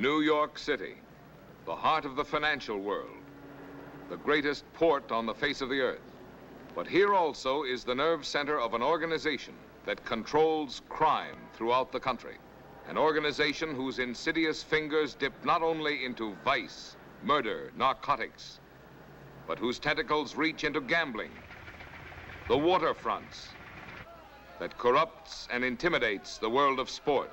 New York City, the heart of the financial world, the greatest port on the face of the earth. But here also is the nerve center of an organization that controls crime throughout the country. An organization whose insidious fingers dip not only into vice, murder, narcotics, but whose tentacles reach into gambling, the waterfronts, that corrupts and intimidates the world of sport.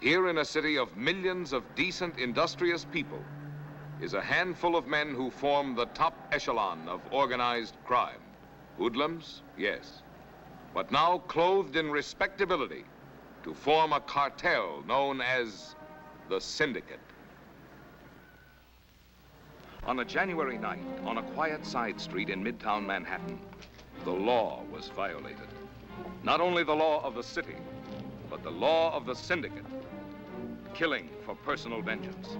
Here in a city of millions of decent, industrious people is a handful of men who form the top echelon of organized crime. Hoodlums, yes, but now clothed in respectability to form a cartel known as the Syndicate. On a January night, on a quiet side street in Midtown Manhattan, the law was violated. Not only the law of the city, but the law of the Syndicate, killing for personal vengeance.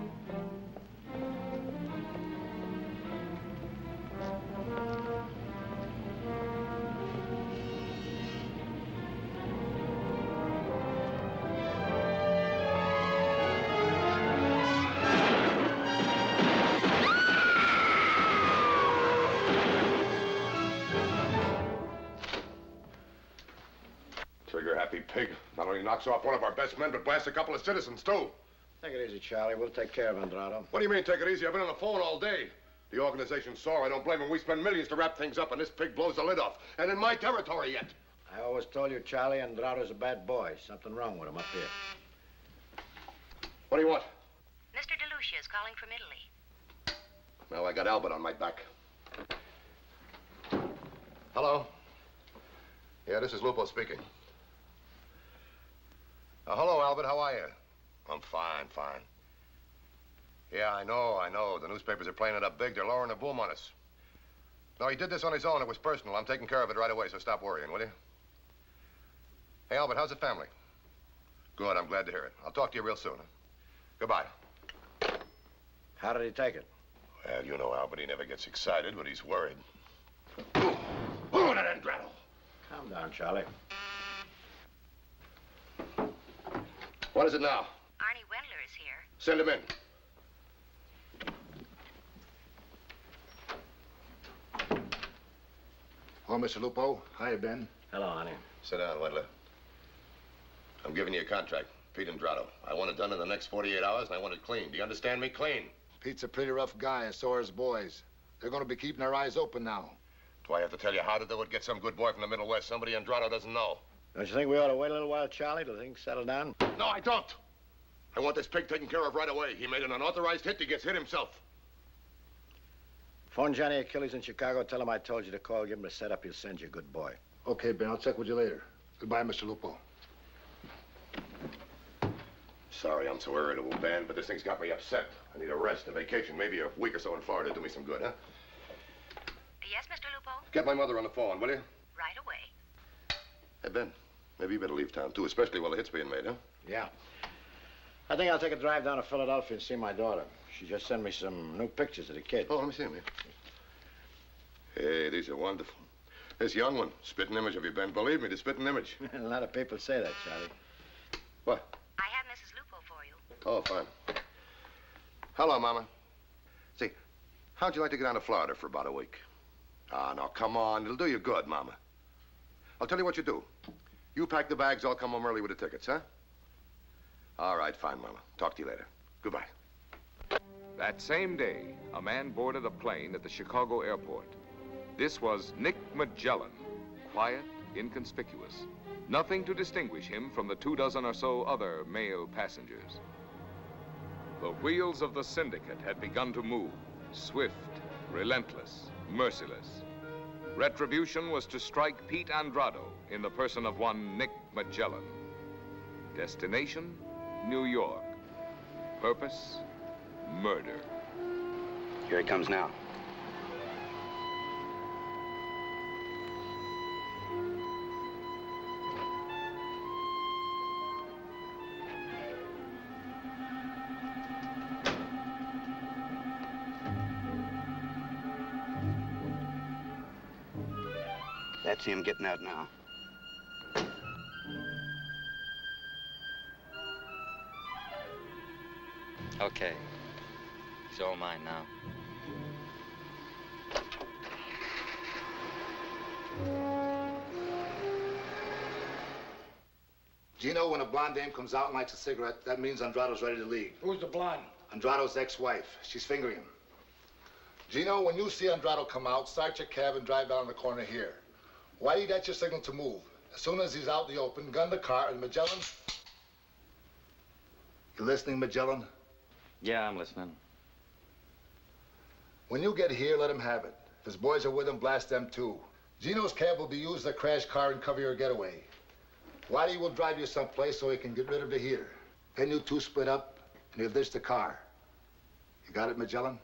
Trigger-happy pig. Not only knocks off one of our best men, but blasts a couple of citizens, too. Take it easy, Charlie. We'll take care of Andrade. What do you mean, take it easy? I've been on the phone all day. The organization's sore. I don't blame them. We spend millions to wrap things up, and this pig blows the lid off. And in my territory yet. I always told you, Charlie, Andrade's a bad boy. Something wrong with him up here. What do you want? Mr. DeLucia is calling from Italy. Well, I got Albert on my back. Hello? Yeah, this is Lupo speaking. Hello, Albert. How are you? I'm fine, fine. Yeah, I know. The newspapers are playing it up big. They're lowering the boom on us. No, he did this on his own. It was personal. I'm taking care of it right away, so stop worrying, will you? Hey, Albert, how's the family? Good, I'm glad to hear it. I'll talk to you real soon. Huh? Goodbye. How did he take it? Well, you know Albert, he never gets excited, but he's worried. Oh, that Andrade! Calm down, Charlie. What is it now? Arnie Wendler is here. Send him in. Hello, Mr. Lupo. Hi, Ben. Hello, Arnie. Sit down, Wendler. I'm giving you a contract. Pete Andrade. I want it done in the next 48 hours, and I want it clean. Do you understand me? Clean. Pete's a pretty rough guy, and so are his boys. They're going to be keeping their eyes open now. Do I have to tell you how to do it? Get some good boy from the Middle West, somebody Andrade doesn't know. Don't you think we ought to wait a little while, Charlie, till things settle down? No, I don't. I want this pig taken care of right away. He made an unauthorized hit. He gets hit himself. Phone Johnny Achilles in Chicago. Tell him I told you to call. Give him a setup. He'll send you a good boy. Okay, Ben. I'll check with you later. Goodbye, Mr. Lupo. Sorry I'm so irritable, Ben, but this thing's got me upset. I need a rest, a vacation, maybe a week or so in Florida. Do me some good, huh? Yes, Mr. Lupo? Get my mother on the phone, will you? Right away. Hey, Ben, maybe you better leave town, too, especially while the hit's being made, huh? Yeah. I think I'll take a drive down to Philadelphia and see my daughter. She just sent me some new pictures of the kids. Oh, let me see them here. Hey, these are wonderful. This young one, spitting image of you, Ben. Believe me, the spitting image. A lot of people say that, Charlie. What? I have Mrs. Lupo for you. Oh, fine. Hello, Mama. See, how'd you like to get down to Florida for about a week? Ah, now, come on. It'll do you good, Mama. I'll tell you what you do. You pack the bags, I'll come home early with the tickets, huh? All right, fine, Mama. Talk to you later. Goodbye. That same day, a man boarded a plane at the Chicago airport. This was Nick Magellan, quiet, inconspicuous. Nothing to distinguish him from the 24 or so other male passengers. The wheels of the syndicate had begun to move, swift, relentless, merciless. Retribution was to strike Pete Andrade in the person of one Nick Magellan. Destination, New York. Purpose, murder. Here he comes now. That's him getting out now. Okay. He's all mine now. Gino, when a blonde dame comes out and lights a cigarette, that means Andrado's ready to leave. Who's the blonde? Andrado's ex-wife. She's fingering him. Gino, when you see Andrado come out, start your cab and drive down the corner here. Whitey, that's your signal to move. As soon as he's out in the open, gun the car, and Magellan... You listening, Magellan? Yeah, I'm listening. When you get here, let him have it. If his boys are with him, blast them too. Gino's cab will be used as a crash car and cover your getaway. Whitey will drive you someplace so he can get rid of the heater. Then you two split up, and he'll ditch the car. You got it, Magellan?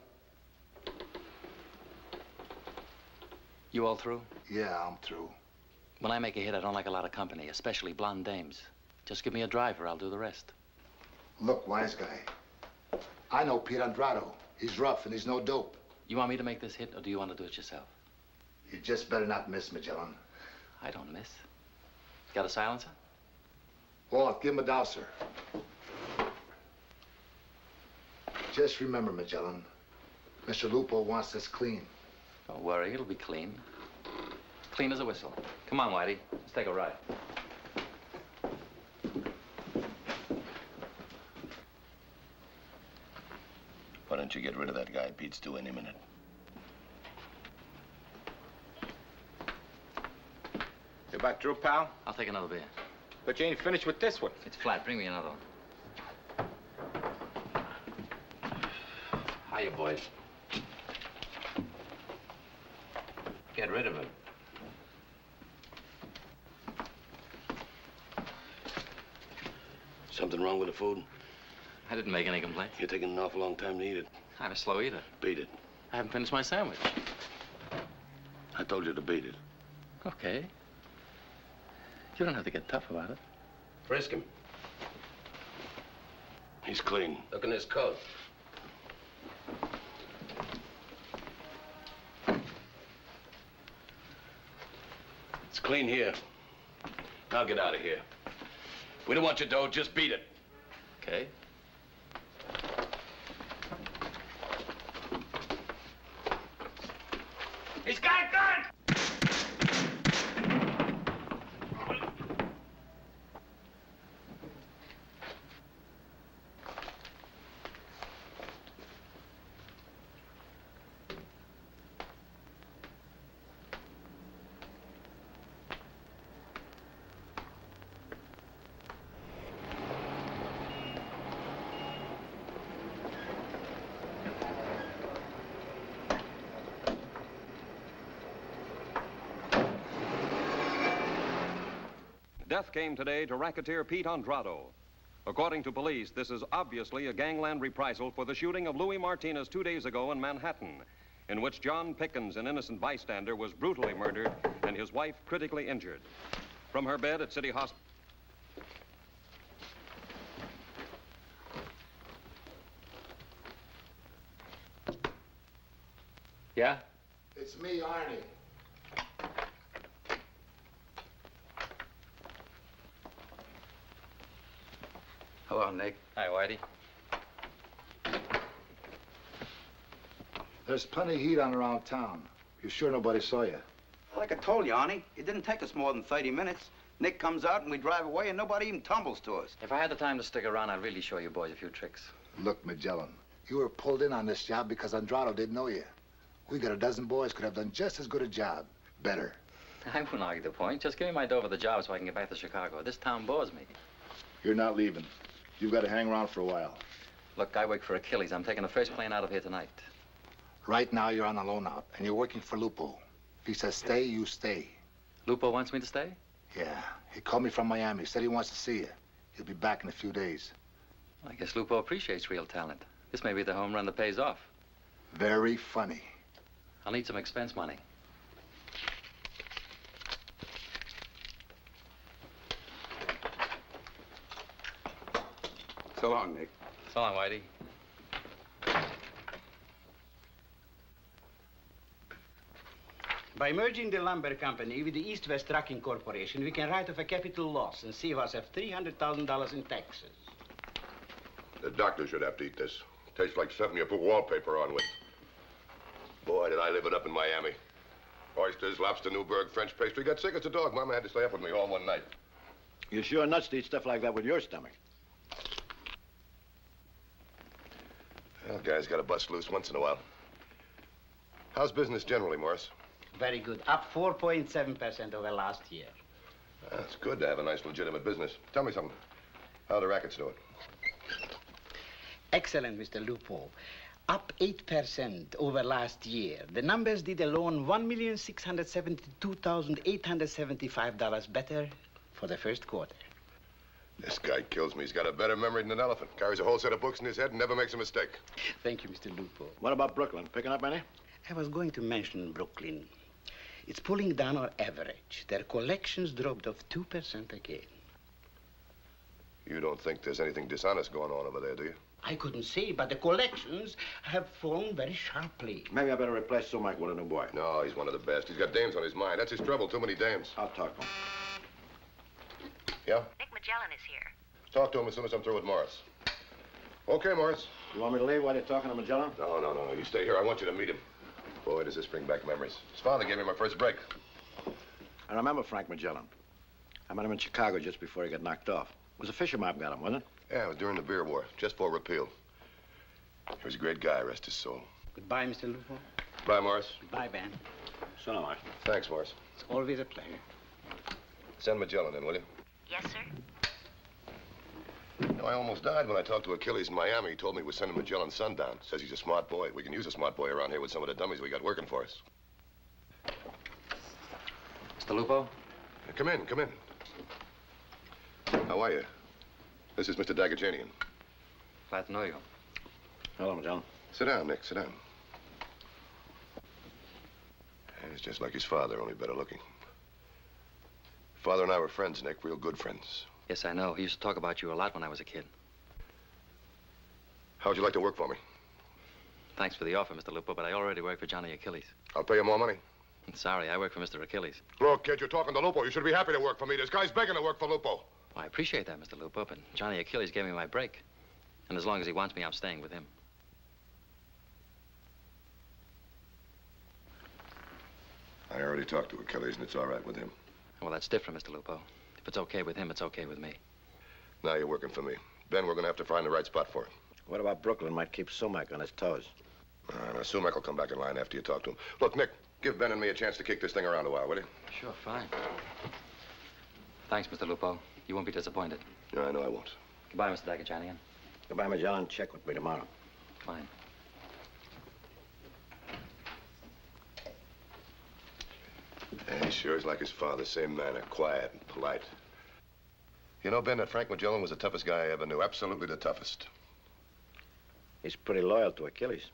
You all through? Yeah, I'm through. When I make a hit, I don't like a lot of company, especially blonde dames. Just give me a driver, I'll do the rest. Look, wise guy. I know Pete Andrado. He's rough and he's no dope. You want me to make this hit, or do you want to do it yourself? You just better not miss, Magellan. I don't miss. Got a silencer? Walt, give him a douser. Just remember, Magellan, Mr. Lupo wants this clean. Don't worry, it'll be clean. Clean as a whistle. Come on, Whitey. Let's take a ride. Why don't you get rid of that guy? Pete's due any minute. You back through, pal? I'll take another beer. But you ain't finished with this one. It's flat. Bring me another one. Hiya, boys. Get rid of him. Something wrong with the food? I didn't make any complaints. You're taking an awful long time to eat it. I'm a slow eater. Beat it. I haven't finished my sandwich. I told you to beat it. Okay. You don't have to get tough about it. Frisk him. He's clean. Look in his coat. It's clean here. Now get out of here. We don't want your dough, just beat it. Okay. He's got a gun! Death came today to racketeer Pete Andrado. According to police, this is obviously a gangland reprisal for the shooting of Louis Martinez 2 days ago in Manhattan, in which John Pickens, an innocent bystander, was brutally murdered and his wife critically injured. From her bed at City Hospital. Yeah? It's me, Arnie. Hello, Nick. Hi, Whitey. There's plenty of heat on around town. You sure nobody saw you? Like I told you, Arnie, it didn't take us more than 30 minutes. Nick comes out and we drive away and nobody even tumbles to us. If I had the time to stick around, I'd really show you boys a few tricks. Look, Magellan, you were pulled in on this job because Andrado didn't know you. We got a dozen boys could have done just as good a job. Better. I wouldn't argue the point. Just give me my dough for the job so I can get back to Chicago. This town bores me. You're not leaving. You've got to hang around for a while. Look, I work for Achilles. I'm taking the first plane out of here tonight. Right now, you're on a loan out, and you're working for Lupo. If he says stay, you stay. Lupo wants me to stay? Yeah. He called me from Miami. Said he wants to see you. He'll be back in a few days. I guess Lupo appreciates real talent. This may be the home run that pays off. Very funny. I'll need some expense money. So long, Nick. So long, Whitey. By merging the lumber company with the East-West Trucking Corporation, we can write off a capital loss and save ourselves $300,000 in taxes. The doctor should have to eat this. Tastes like something you put wallpaper on with. Boy, did I live it up in Miami. Oysters, lobster, Newburgh, French pastry. Got sick as a dog. Mama had to stay up with me all one night. You're sure nuts to eat stuff like that with your stomach. Well, guys got to bust loose once in a while. How's business generally, Morris? Very good. Up 4.7% over last year. It's good to have a nice, legitimate business. Tell me something. How the rackets doing? Excellent, Mr. Lupo. Up 8% over last year. The numbers did alone $1,672,875 better for the first quarter. This guy kills me. He's got a better memory than an elephant. Carries a whole set of books in his head and never makes a mistake. Thank you, Mr. Lupo. What about Brooklyn? Picking up any? I was going to mention Brooklyn. It's pulling down our average. Their collections dropped off 2% again. You don't think there's anything dishonest going on over there, do you? I couldn't say, but the collections have fallen very sharply. Maybe I better replace Sumac with a new boy. No, he's one of the best. He's got dames on his mind. That's his trouble, too many dames. I'll talk to him. Yeah? Nick Magellan is here. Talk to him as soon as I'm through with Morris. Okay, Morris. You want me to leave while you're talking to Magellan? No. You stay here. I want you to meet him. Boy, does this bring back memories. His father gave me my first break. I remember Frank Magellan. I met him in Chicago just before he got knocked off. It was a Fisher mob got him, wasn't it? Yeah, it was during the beer war, just for repeal. He was a great guy, rest his soul. Goodbye, Mr. Lupo. Bye, Morris. Goodbye, Ben. So am I. Thanks, Morris. It's always a pleasure. Send Magellan in, will you? Yes, sir. You know, I almost died when I talked to Achilles in Miami. He told me we're sending Magellan's son down. Says he's a smart boy. We can use a smart boy around here with some of the dummies we got working for us. Mr. Lupo? Come in. How are you? This is Mr. Dagajanian. Glad to know you. Hello, Magellan. Sit down, Nick, sit down. He's just like his father, only better looking. Father and I were friends, Nick, real good friends. Yes, I know. He used to talk about you a lot when I was a kid. How would you like to work for me? Thanks for the offer, Mr. Lupo, but I already work for Johnny Achilles. I'll pay you more money. Sorry, I work for Mr. Achilles. Look, kid, you're talking to Lupo. You should be happy to work for me. This guy's begging to work for Lupo. Well, I appreciate that, Mr. Lupo, but Johnny Achilles gave me my break. And as long as he wants me, I'm staying with him. I already talked to Achilles, and it's all right with him. Well, that's different, Mr. Lupo. If it's okay with him, it's okay with me. Now you're working for me. Ben, we're going to have to find the right spot for him. What about Brooklyn? Might keep Sumac on his toes. Now, Sumac will come back in line after you talk to him. Look, Nick, give Ben and me a chance to kick this thing around a while, will you? Sure, fine. Thanks, Mr. Lupo. You won't be disappointed. Yeah, I know I won't. Goodbye, Mr. Dagajanian. Goodbye, Magellan. Check with me tomorrow. Fine. Yeah, he sure is like his father. Same manner, quiet and polite. You know, Ben, that Frank Magellan was the toughest guy I ever knew. Absolutely the toughest. He's pretty loyal to Achilles.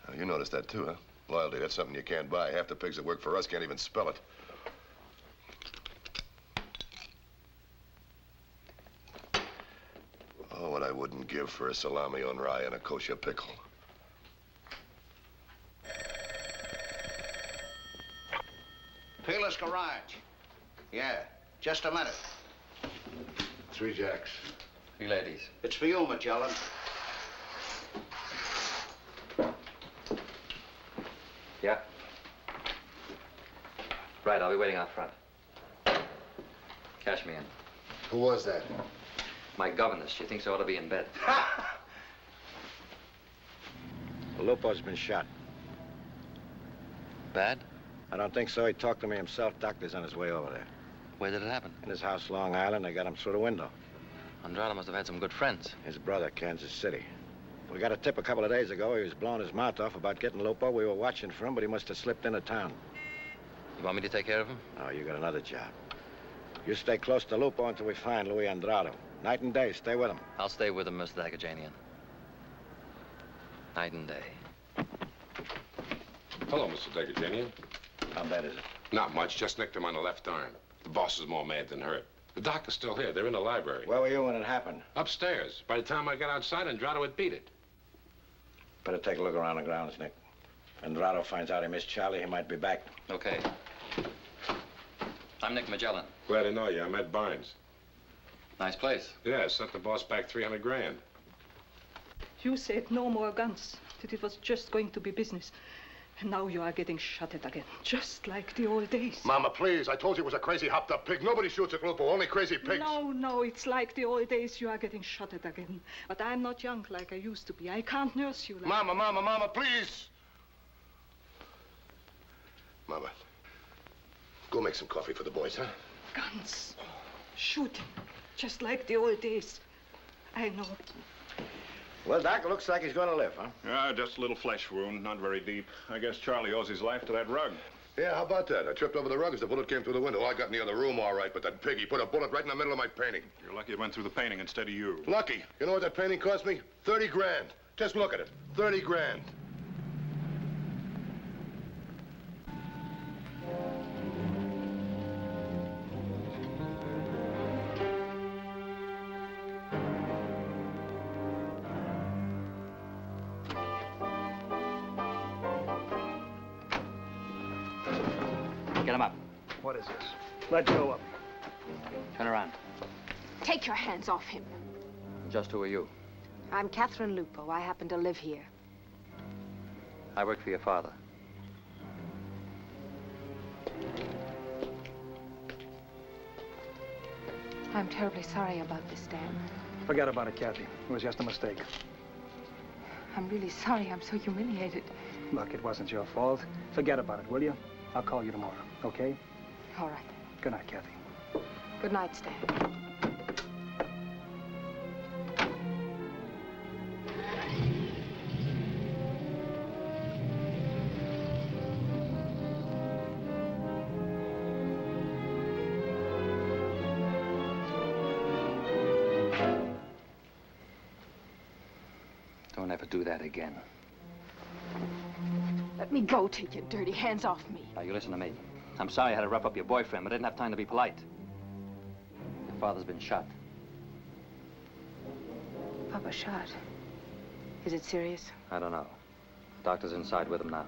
Oh, you noticed that too, huh? Loyalty, that's something you can't buy. Half the pigs that work for us can't even spell it. Oh, what I wouldn't give for a salami on rye and a kosher pickle. Peerless Garage. Yeah, just a minute. 3 jacks. You ladies. It's for you, Magellan. Yeah? Right, I'll be waiting out front. Cash me in. Who was that? My governess. She thinks I ought to be in bed. Lupo's been shot. Bad? I don't think so. He talked to me himself. Doctor's on his way over there. Where did it happen? In his house, Long Island. They got him through the window. Andrade must have had some good friends. His brother, Kansas City. We got a tip a couple of days ago. He was blowing his mouth off about getting Lupo. We were watching for him, but he must have slipped into town. You want me to take care of him? Oh, you got another job. You stay close to Lupo until we find Louis Andrade. Night and day, stay with him. I'll stay with him, Mr. Dagajanian. Night and day. Hello, Mr. Dagajanian. How bad is it? Not much, just nicked him on the left arm. The boss is more mad than hurt. The doctor's still here. They're in the library. Where were you when it happened? Upstairs. By the time I got outside, Andrade had beat it. Better take a look around the grounds, Nick. Andrade finds out he missed Charlie, he might be back. Okay. I'm Nick Magellan. Glad to know you. I'm Ed Barnes. Nice place. Yeah, sent the boss back 300 grand. You said no more guns, that it was just going to be business. And now you are getting shot at again, just like the old days. Mama, please. I told you it was a crazy hopped-up pig. Nobody shoots at Lupo, only crazy pigs. No, it's like the old days. You are getting shot at again. But I'm not young like I used to be. I can't nurse you like... Mama, please. Mama, go make some coffee for the boys, huh? Guns. Shooting. Just like the old days. I know. Well, Doc, it looks like he's going to live, huh? Yeah, just a little flesh wound, not very deep. I guess Charlie owes his life to that rug. Yeah, how about that? I tripped over the rug as the bullet came through the window. I got in the other room all right, but that pig, he put a bullet right in the middle of my painting. You're lucky it went through the painting instead of you. Lucky. You know what that painting cost me? 30 grand. Just look at it. 30 grand. Get him up. What is this? Let go of him. Turn around. Take your hands off him. Just who are you? I'm Catherine Lupo. I happen to live here. I work for your father. I'm terribly sorry about this, Dan. Forget about it, Kathy. It was just a mistake. I'm really sorry. I'm so humiliated. Look, it wasn't your fault. Forget about it, will you? I'll call you tomorrow, okay? All right. Good night, Kathy. Good night, Stan. Don't ever do that again. Let me go. Take your dirty hands off me. Now, you listen to me. I'm sorry I had to rough up your boyfriend, but I didn't have time to be polite. Your father's been shot. Papa shot. Is it serious? I don't know. The doctor's inside with him now.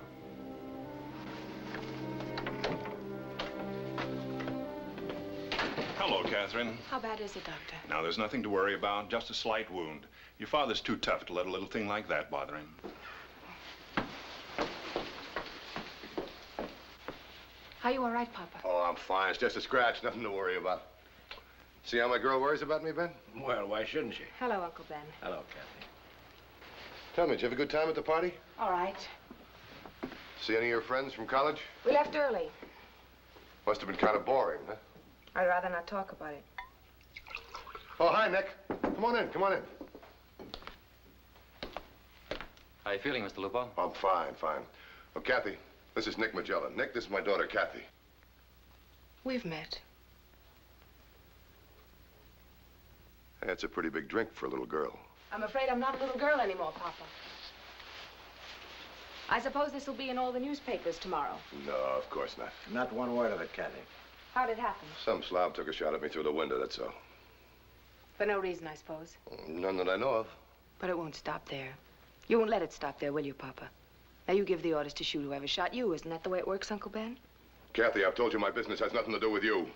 Hello, Catherine. How bad is it, Doctor? Now, there's nothing to worry about, just a slight wound. Your father's too tough to let a little thing like that bother him. Are you all right, Papa? Oh, I'm fine. It's just a scratch. Nothing to worry about. See how my girl worries about me, Ben? Well, why shouldn't she? Hello, Uncle Ben. Hello, Kathy. Tell me, did you have a good time at the party? All right. See any of your friends from college? We left early. Must have been kind of boring, huh? I'd rather not talk about it. Oh, hi, Nick. Come on in, come on in. How are you feeling, Mr. Lupo? I'm fine, fine. Oh, Kathy, this is Nick Magellan. Nick, this is my daughter, Kathy. We've met. That's a pretty big drink for a little girl. I'm afraid I'm not a little girl anymore, Papa. I suppose this will be in all the newspapers tomorrow. No, of course not. Not one word of it, Kathy. How'd it happen? Some slob took a shot at me through the window, that's all. For no reason, I suppose. None that I know of. But it won't stop there. You won't let it stop there, will you, Papa? Now, you give the orders to shoot whoever shot you. Isn't that the way it works, Uncle Ben? Kathy, I've told you my business has nothing to do with you.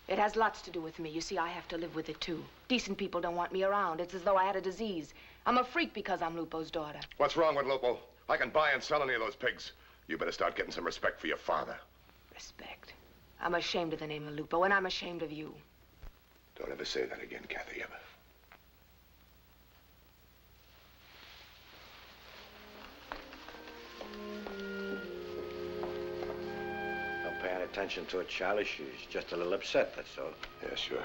It has lots to do with me. You see, I have to live with it, too. Decent people don't want me around. It's as though I had a disease. I'm a freak because I'm Lupo's daughter. What's wrong with Lupo? I can buy and sell any of those pigs. You better start getting some respect for your father. Respect. I'm ashamed of the name of Lupo, and I'm ashamed of you. Don't ever say that again, Kathy, ever. Not paying attention to it, Charlie. She's just a little upset, that's all. Yeah, sure.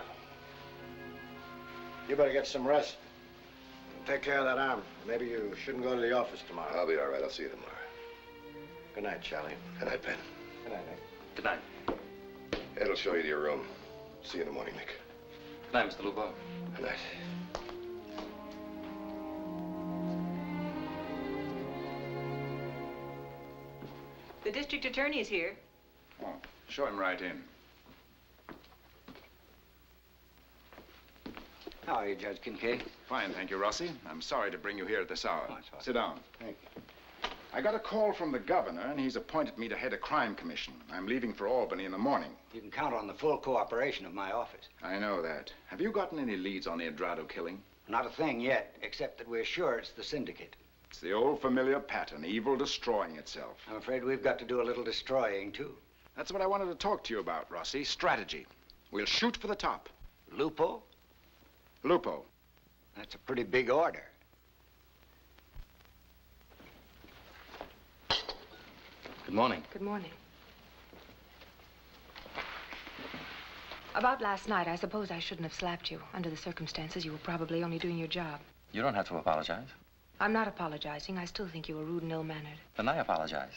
You better get some rest. Take care of that arm. Maybe you shouldn't go to the office tomorrow. I'll be all right. I'll see you tomorrow. Good night, Charlie. Good night, Ben. Good night, Nick. Good night. Ed'll show you to your room. See you in the morning, Nick. Good night, Mr. Lupo. Good night. The district attorney's here. Oh, show him right in. How are you, Judge Kincaid? Fine, thank you, Rossi. I'm sorry to bring you here at this hour. Oh, it's all right. Sit down. Thank you. I got a call from the governor, and he's appointed me to head a crime commission. I'm leaving for Albany in the morning. You can count on the full cooperation of my office. I know that. Have you gotten any leads on the Adrado killing? Not a thing yet, except that we're sure it's the syndicate. It's the old familiar pattern, evil destroying itself. I'm afraid we've got to do a little destroying, too. That's what I wanted to talk to you about, Rossi. Strategy. We'll shoot for the top. Lupo? Lupo. That's a pretty big order. Good morning. Good morning. About last night, I suppose I shouldn't have slapped you. Under the circumstances, you were probably only doing your job. You don't have to apologize. I'm not apologizing. I still think you were rude and ill-mannered. Then I apologize.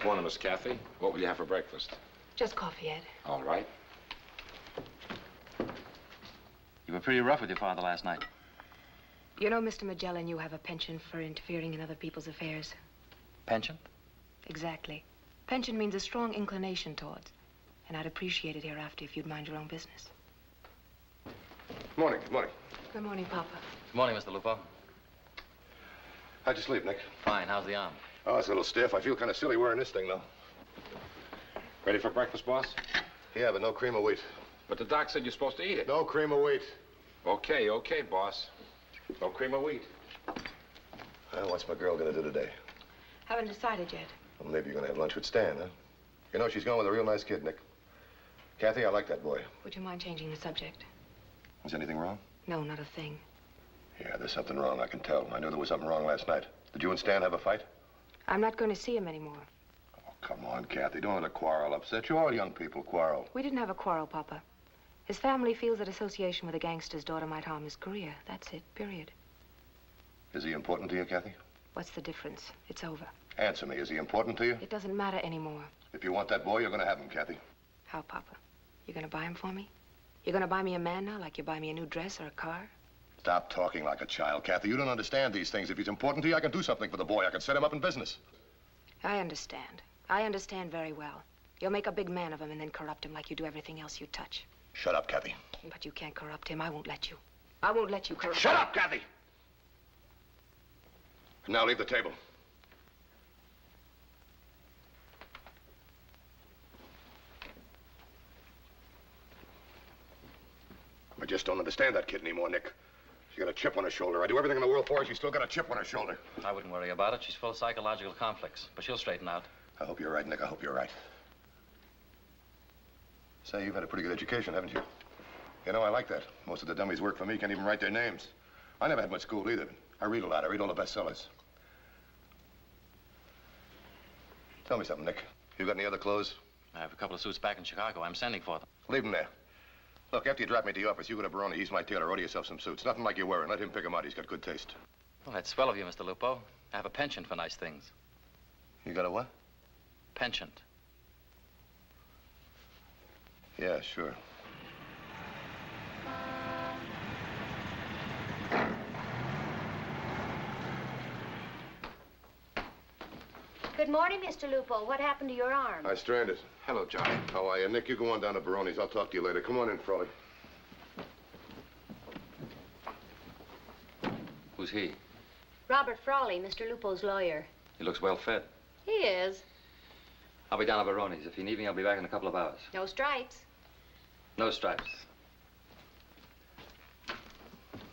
Morning, Miss Kathy. What will you have for breakfast? Just coffee, Ed. All right. You were pretty rough with your father last night. You know, Mr. Magellan, you have a penchant for interfering in other people's affairs. Penchant? Exactly. Penchant means a strong inclination towards. And I'd appreciate it hereafter if you'd mind your own business. Morning, morning. Good morning, Papa. Good morning, Mr. Lupo. How'd you sleep, Nick? Fine. How's the arm? Oh, it's a little stiff. I feel kind of silly wearing this thing, though. Ready for breakfast, boss? Yeah, but no cream of wheat. But the doc said you're supposed to eat it. No cream of wheat. Okay, okay, boss. No cream of wheat. Well, what's my girl gonna do today? Haven't decided yet. Well, maybe you're gonna have lunch with Stan, huh? You know, she's going with a real nice kid, Nick. Kathy, I like that boy. Would you mind changing the subject? Is anything wrong? No, not a thing. Yeah, there's something wrong, I can tell. I knew there was something wrong last night. Did you and Stan have a fight? I'm not going to see him anymore. Oh, come on, Kathy. Don't let a quarrel upset you. All young people quarrel. We didn't have a quarrel, Papa. His family feels that association with a gangster's daughter might harm his career. That's it, period. Is he important to you, Kathy? What's the difference? It's over. Answer me. Is he important to you? It doesn't matter anymore. If you want that boy, you're gonna have him, Kathy. How, Papa? You're gonna buy him for me? You're gonna buy me a man now, like you buy me a new dress or a car? Stop talking like a child, Kathy. You don't understand these things. If he's important to you, I can do something for the boy. I can set him up in business. I understand. I understand very well. You'll make a big man of him and then corrupt him like you do everything else you touch. Shut up, Kathy. But you can't corrupt him. I won't let you. I won't let you corrupt him. Shut up, Kathy! Now leave the table. I just don't understand that kid anymore, Nick. She got a chip on her shoulder. I do everything in the world for her. She's still got a chip on her shoulder. I wouldn't worry about it. She's full of psychological conflicts, but she'll straighten out. I hope you're right, Nick. I hope you're right. Say, you've had a pretty good education, haven't you? You know, I like that. Most of the dummies work for me can't even write their names. I never had much school either. I read a lot. I read all the bestsellers. Tell me something, Nick. You got any other clothes? I have a couple of suits back in Chicago. I'm sending for them. Leave them there. Look, after you drop me to the office, you go to Baroni. He's my tailor. Order yourself some suits. Nothing like you're wearing. Let him pick them out. He's got good taste. Well, that's swell of you, Mr. Lupo. I have a penchant for nice things. You got a what? Penchant. Yeah, sure. Good morning, Mr. Lupo. What happened to your arm? I stranded. Hello, Johnny. How are you? Nick, you go on down to Baroni's. I'll talk to you later. Come on in, Frawley. Who's he? Robert Frawley, Mr. Lupo's lawyer. He looks well fed. He is. I'll be down at Baroni's. If you need me, I'll be back in a couple of hours. No stripes. No stripes.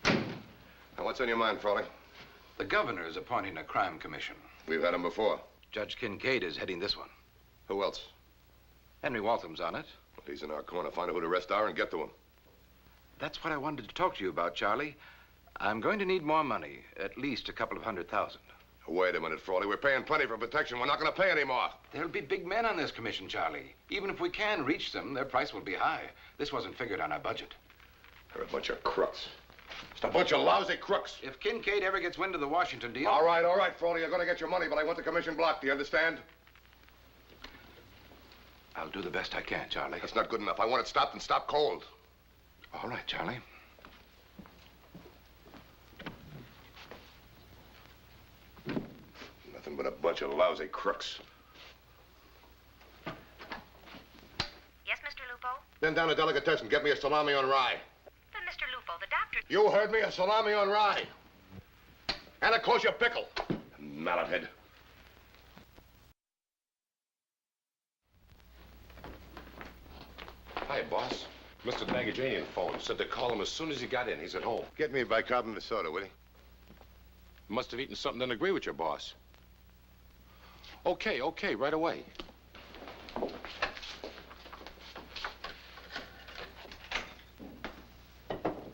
Now, what's on your mind, Frawley? The governor is appointing a crime commission. We've had him before. Judge Kincaid is heading this one. Who else? Henry Waltham's on it. Well, he's in our corner. Find out who the rest are and get to him. That's what I wanted to talk to you about, Charlie. I'm going to need more money, at least a couple of $100,000. Wait a minute, Frawley. We're paying plenty for protection. We're not going to pay any more. There'll be big men on this commission, Charlie. Even if we can reach them, their price will be high. This wasn't figured on our budget. They're a bunch of crooks. Just a bunch of lousy crooks. If Kincaid ever gets wind of the Washington deal... All right, Frawley. You're going to get your money, but I want the commission blocked. Do you understand? I'll do the best I can, Charlie. That's not good enough. I want it stopped and stopped cold. All right, Charlie. Nothing but a bunch of lousy crooks. Yes, Mr. Lupo? Then down to Delicatessen. Get me a salami on rye. But, Mr. Lupo, the doctor... You heard me. A salami on rye. And a kosher pickle. Mallet head. Hi, boss. Mr. Bagajanian phoned. Said to call him as soon as he got in. He's at home. Get me a bicarbonate of soda, will you? Must have eaten something didn't agree with your boss. Okay, right away.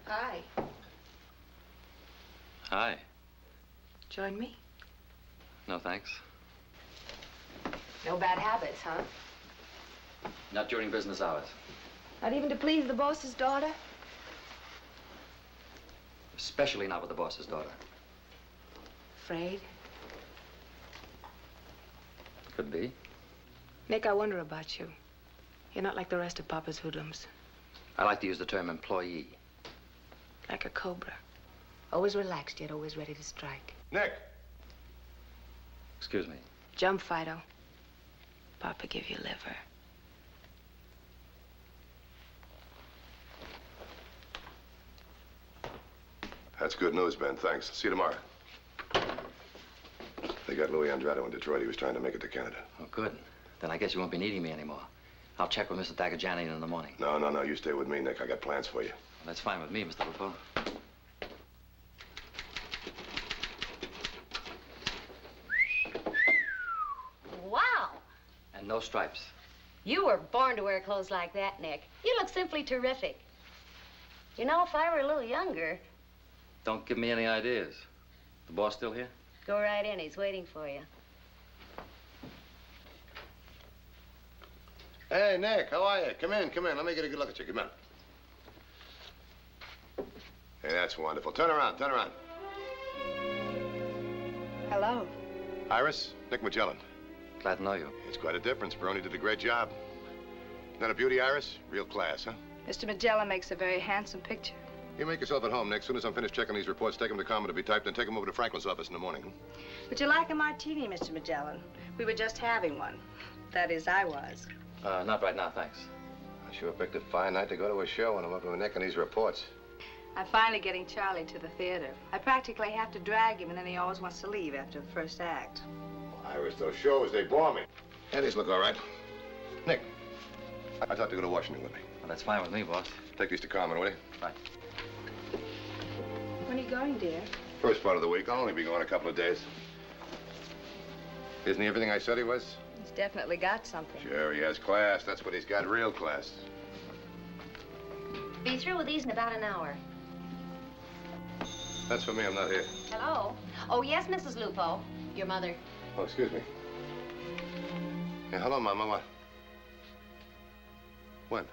Hi. Hi. Join me? No, thanks. No bad habits, huh? Not during business hours. Not even to please the boss's daughter? Especially not with the boss's daughter. Afraid? Could be. Nick, I wonder about you. You're not like the rest of Papa's hoodlums. I like to use the term employee. Like a cobra. Always relaxed, yet always ready to strike. Nick! Excuse me. Jump, Fido. Papa give you liver. That's good news, Ben. Thanks. See you tomorrow. They got Louis Andrade in Detroit. He was trying to make it to Canada. Oh, good. Then I guess you won't be needing me anymore. I'll check with Mr. Dagajanian in the morning. No. You stay with me, Nick. I got plans for you. Well, that's fine with me, Mr. Lupo. Wow. And no stripes. You were born to wear clothes like that, Nick. You look simply terrific. You know, if I were a little younger... Don't give me any ideas. The boss still here? Go right in. He's waiting for you. Hey, Nick, how are you? Come in. Let me get a good look at you. Come in. Hey, that's wonderful. Turn around. Hello. Iris, Nick Magellan. Glad to know you. It's quite a difference. Brony did a great job. Isn't that a beauty, Iris? Real class, huh? Mr. Magellan makes a very handsome picture. You make yourself at home, Nick. As soon as I'm finished checking these reports, take them to Carmen to be typed, and take them over to Franklin's office in the morning. Would you like a martini, Mr. Magellan? We were just having one. That is, I was. Not right now, thanks. I sure picked a fine night to go to a show when I'm up with Nick on these reports. I'm finally getting Charlie to the theater. I practically have to drag him, and then he always wants to leave after the first act. Iris, those shows, they bore me. Yeah, these look all right. Nick, I'd like to go to Washington with me. Well, that's fine with me, boss. Take these to Carmen, will you? Bye. When are you going, dear? First part of the week. I'll only be gone a couple of days. Isn't he everything I said he was? He's definitely got something. Sure, he has class. That's what he's got, real class. Be through with these in about an hour. That's for me. I'm not here. Hello? Oh, yes, Mrs. Lupo. Your mother. Oh, excuse me. Yeah, hello, Mama. What? When?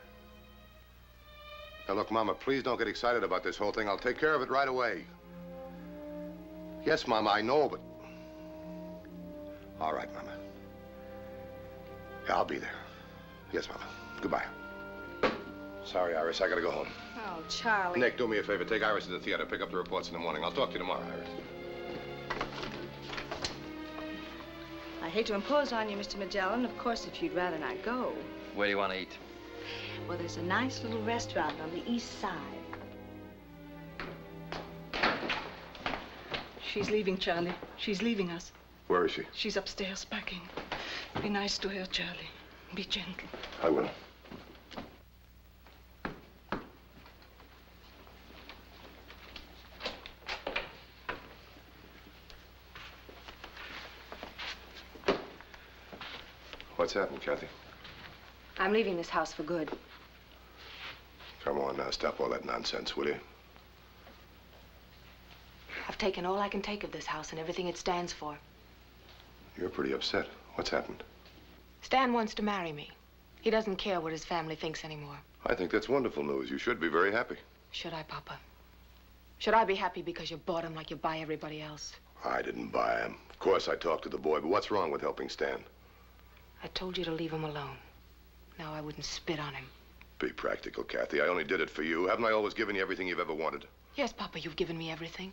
Now, look, Mama, please don't get excited about this whole thing. I'll take care of it right away. Yes, Mama, I know, but... All right, Mama. Yeah, I'll be there. Yes, Mama. Goodbye. Sorry, Iris, I gotta go home. Oh, Charlie. Nick, do me a favor. Take Iris to the theater. Pick up the reports in the morning. I'll talk to you tomorrow, Iris. I hate to impose on you, Mr. Magellan. Of course, if you'd rather not go. Where do you want to eat? Well, there's a nice little restaurant on the east side. She's leaving, Charlie. She's leaving us. Where is she? She's upstairs packing. Be nice to her, Charlie. Be gentle. I will. What's happened, Kathy? I'm leaving this house for good. Come on now, stop all that nonsense, will you? I've taken all I can take of this house and everything it stands for. You're pretty upset. What's happened? Stan wants to marry me. He doesn't care what his family thinks anymore. I think that's wonderful news. You should be very happy. Should I, Papa? Should I be happy because you bought him like you buy everybody else? I didn't buy him. Of course I talked to the boy, but what's wrong with helping Stan? I told you to leave him alone. Now I wouldn't spit on him. Be practical, Kathy. I only did it for you. Haven't I always given you everything you've ever wanted? Yes, Papa, you've given me everything.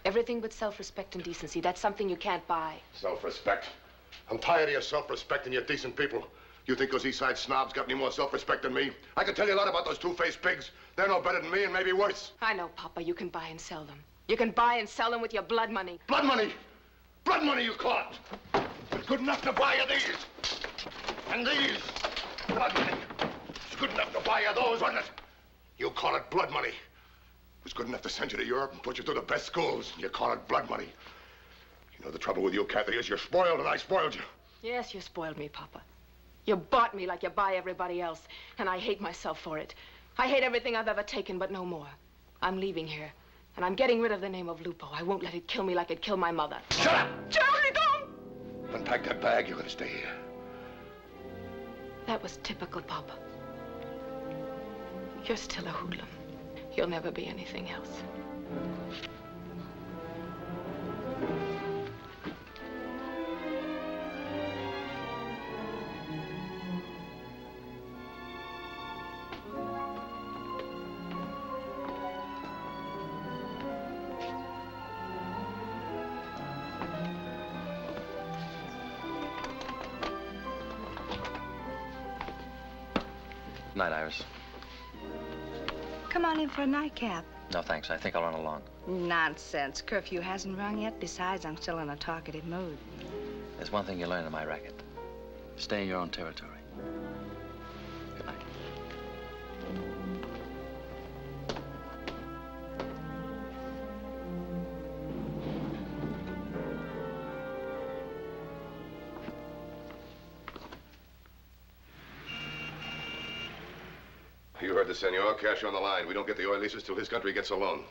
Everything but self-respect and decency. That's something you can't buy. Self-respect? I'm tired of your self-respect and your decent people. You think those East Side snobs got any more self-respect than me? I can tell you a lot about those two-faced pigs. They're no better than me and maybe worse. I know, Papa. You can buy and sell them. You can buy and sell them with your blood money. Blood money? Blood money, you call it? It's good enough to buy you these. And these. Blood money. It's good enough to buy you those, wasn't it? You call it blood money. It was good enough to send you to Europe and put you through the best schools. You call it blood money. You know the trouble with you, Kathy, is you're spoiled, and I spoiled you. Yes, you spoiled me, Papa. You bought me like you buy everybody else, and I hate myself for it. I hate everything I've ever taken, but no more. I'm leaving here, and I'm getting rid of the name of Lupo. I won't let it kill me like it killed my mother. Shut up! Charlie, don't! Unpack that bag. You're gonna stay here. That was typical, Papa. You're still a hoodlum. You'll never be anything else. Night, Iris. Come on in for a nightcap. No, thanks. I think I'll run along. Nonsense. Curfew hasn't rung yet. Besides, I'm still in a talkative mood. There's one thing you learn in my racket. Stay in your own territory. Good night. You heard the senor. Cash on the line. We don't get the oil leases till his country gets a loan.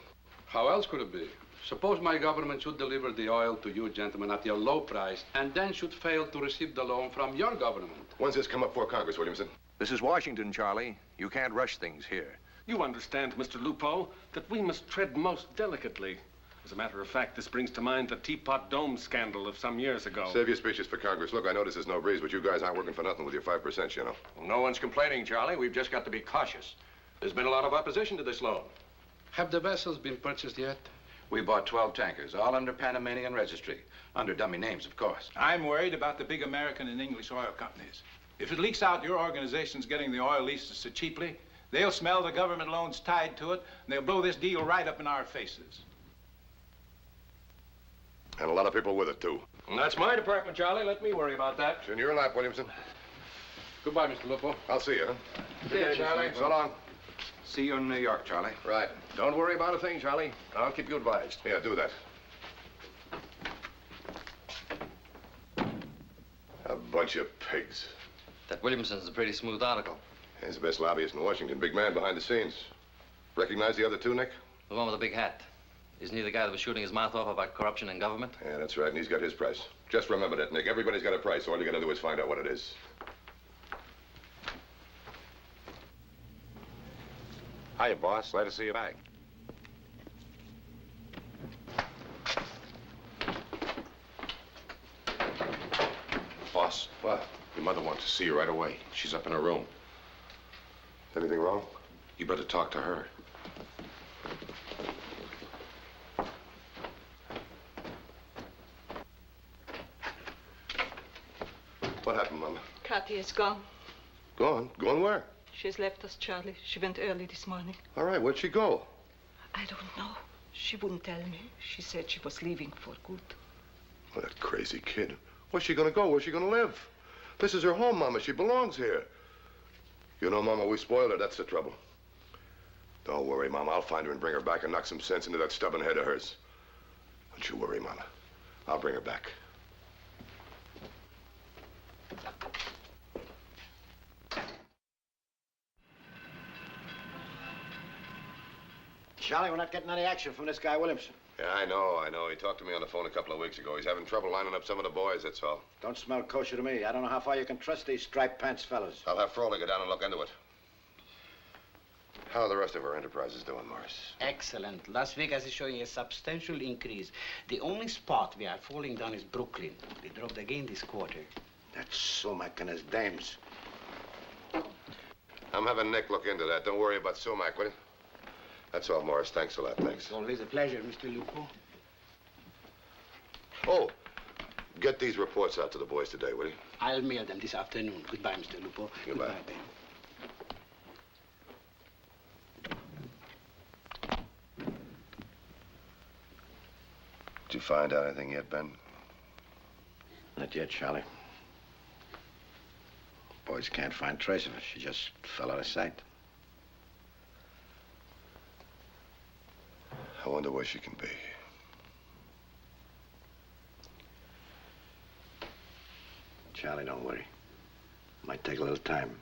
How else could it be? Suppose my government should deliver the oil to you gentlemen at your low price and then should fail to receive the loan from your government. When's this come up for Congress, Williamson? This is Washington, Charlie. You can't rush things here. You understand, Mr. Lupo, that we must tread most delicately. As a matter of fact, this brings to mind the Teapot Dome scandal of some years ago. Save your speeches for Congress. Look, I know this is no breeze, but you guys aren't working for nothing with your 5%, you know. Well, no one's complaining, Charlie. We've just got to be cautious. There's been a lot of opposition to this loan. Have the vessels been purchased yet? We bought 12 tankers, all under Panamanian registry. Under dummy names, of course. I'm worried about the big American and English oil companies. If it leaks out your organization's getting the oil leases so cheaply, they'll smell the government loans tied to it, and they'll blow this deal right up in our faces. And a lot of people with it, too. And that's my department, Charlie. Let me worry about that. It's in your lap, Williamson. Goodbye, Mr. Lupo. I'll see you, huh? See you, Charlie. So long. See you in New York, Charlie. Right. Don't worry about a thing, Charlie. I'll keep you advised. Yeah, do that. A bunch of pigs. That Williamson's a pretty smooth article. He's the best lobbyist in Washington. Big man behind the scenes. Recognize the other two, Nick? The one with the big hat. Isn't he the guy that was shooting his mouth off about corruption in government? Yeah, that's right, and he's got his price. Just remember that, Nick. Everybody's got a price. All you gotta do is find out what it is. Hiya, boss. Glad to see you back. Boss? What? Your mother wants to see you right away. She's up in her room. Anything wrong? You better talk to her. What happened, Mama? Kathy is gone. Gone? Gone where? She's left us, Charlie. She went early this morning. All right, where'd she go? I don't know. She wouldn't tell me. She said she was leaving for good. Well, that crazy kid. Where's she gonna go? Where's she gonna live? This is her home, Mama. She belongs here. You know, Mama, we spoiled her. That's the trouble. Don't worry, Mama. I'll find her and bring her back and knock some sense into that stubborn head of hers. Don't you worry, Mama. I'll bring her back. Charlie, we're not getting any action from this guy Williamson. Yeah, I know. He talked to me on the phone a couple of weeks ago. He's having trouble lining up some of the boys, that's all. Don't smell kosher to me. I don't know how far you can trust these striped pants fellas. I'll have Frawley go down and look into it. How are the rest of our enterprises doing, Morris? Excellent. Las Vegas is showing a substantial increase. The only spot we are falling down is Brooklyn. We dropped again this quarter. That's Sumac and his dames. I'm having Nick look into that. Don't worry about Sumac, will you? That's all, Morris. Thanks a lot. Thanks. It's always a pleasure, Mr. Lupo. Oh, get these reports out to the boys today, will you? I'll mail them this afternoon. Goodbye, Mr. Lupo. Goodbye. Ben. Did you find out anything yet, Ben? Not yet, Charlie. Boys can't find trace of her. She just fell out of sight. boy she can be. Charlie, don't worry. Might take a little time,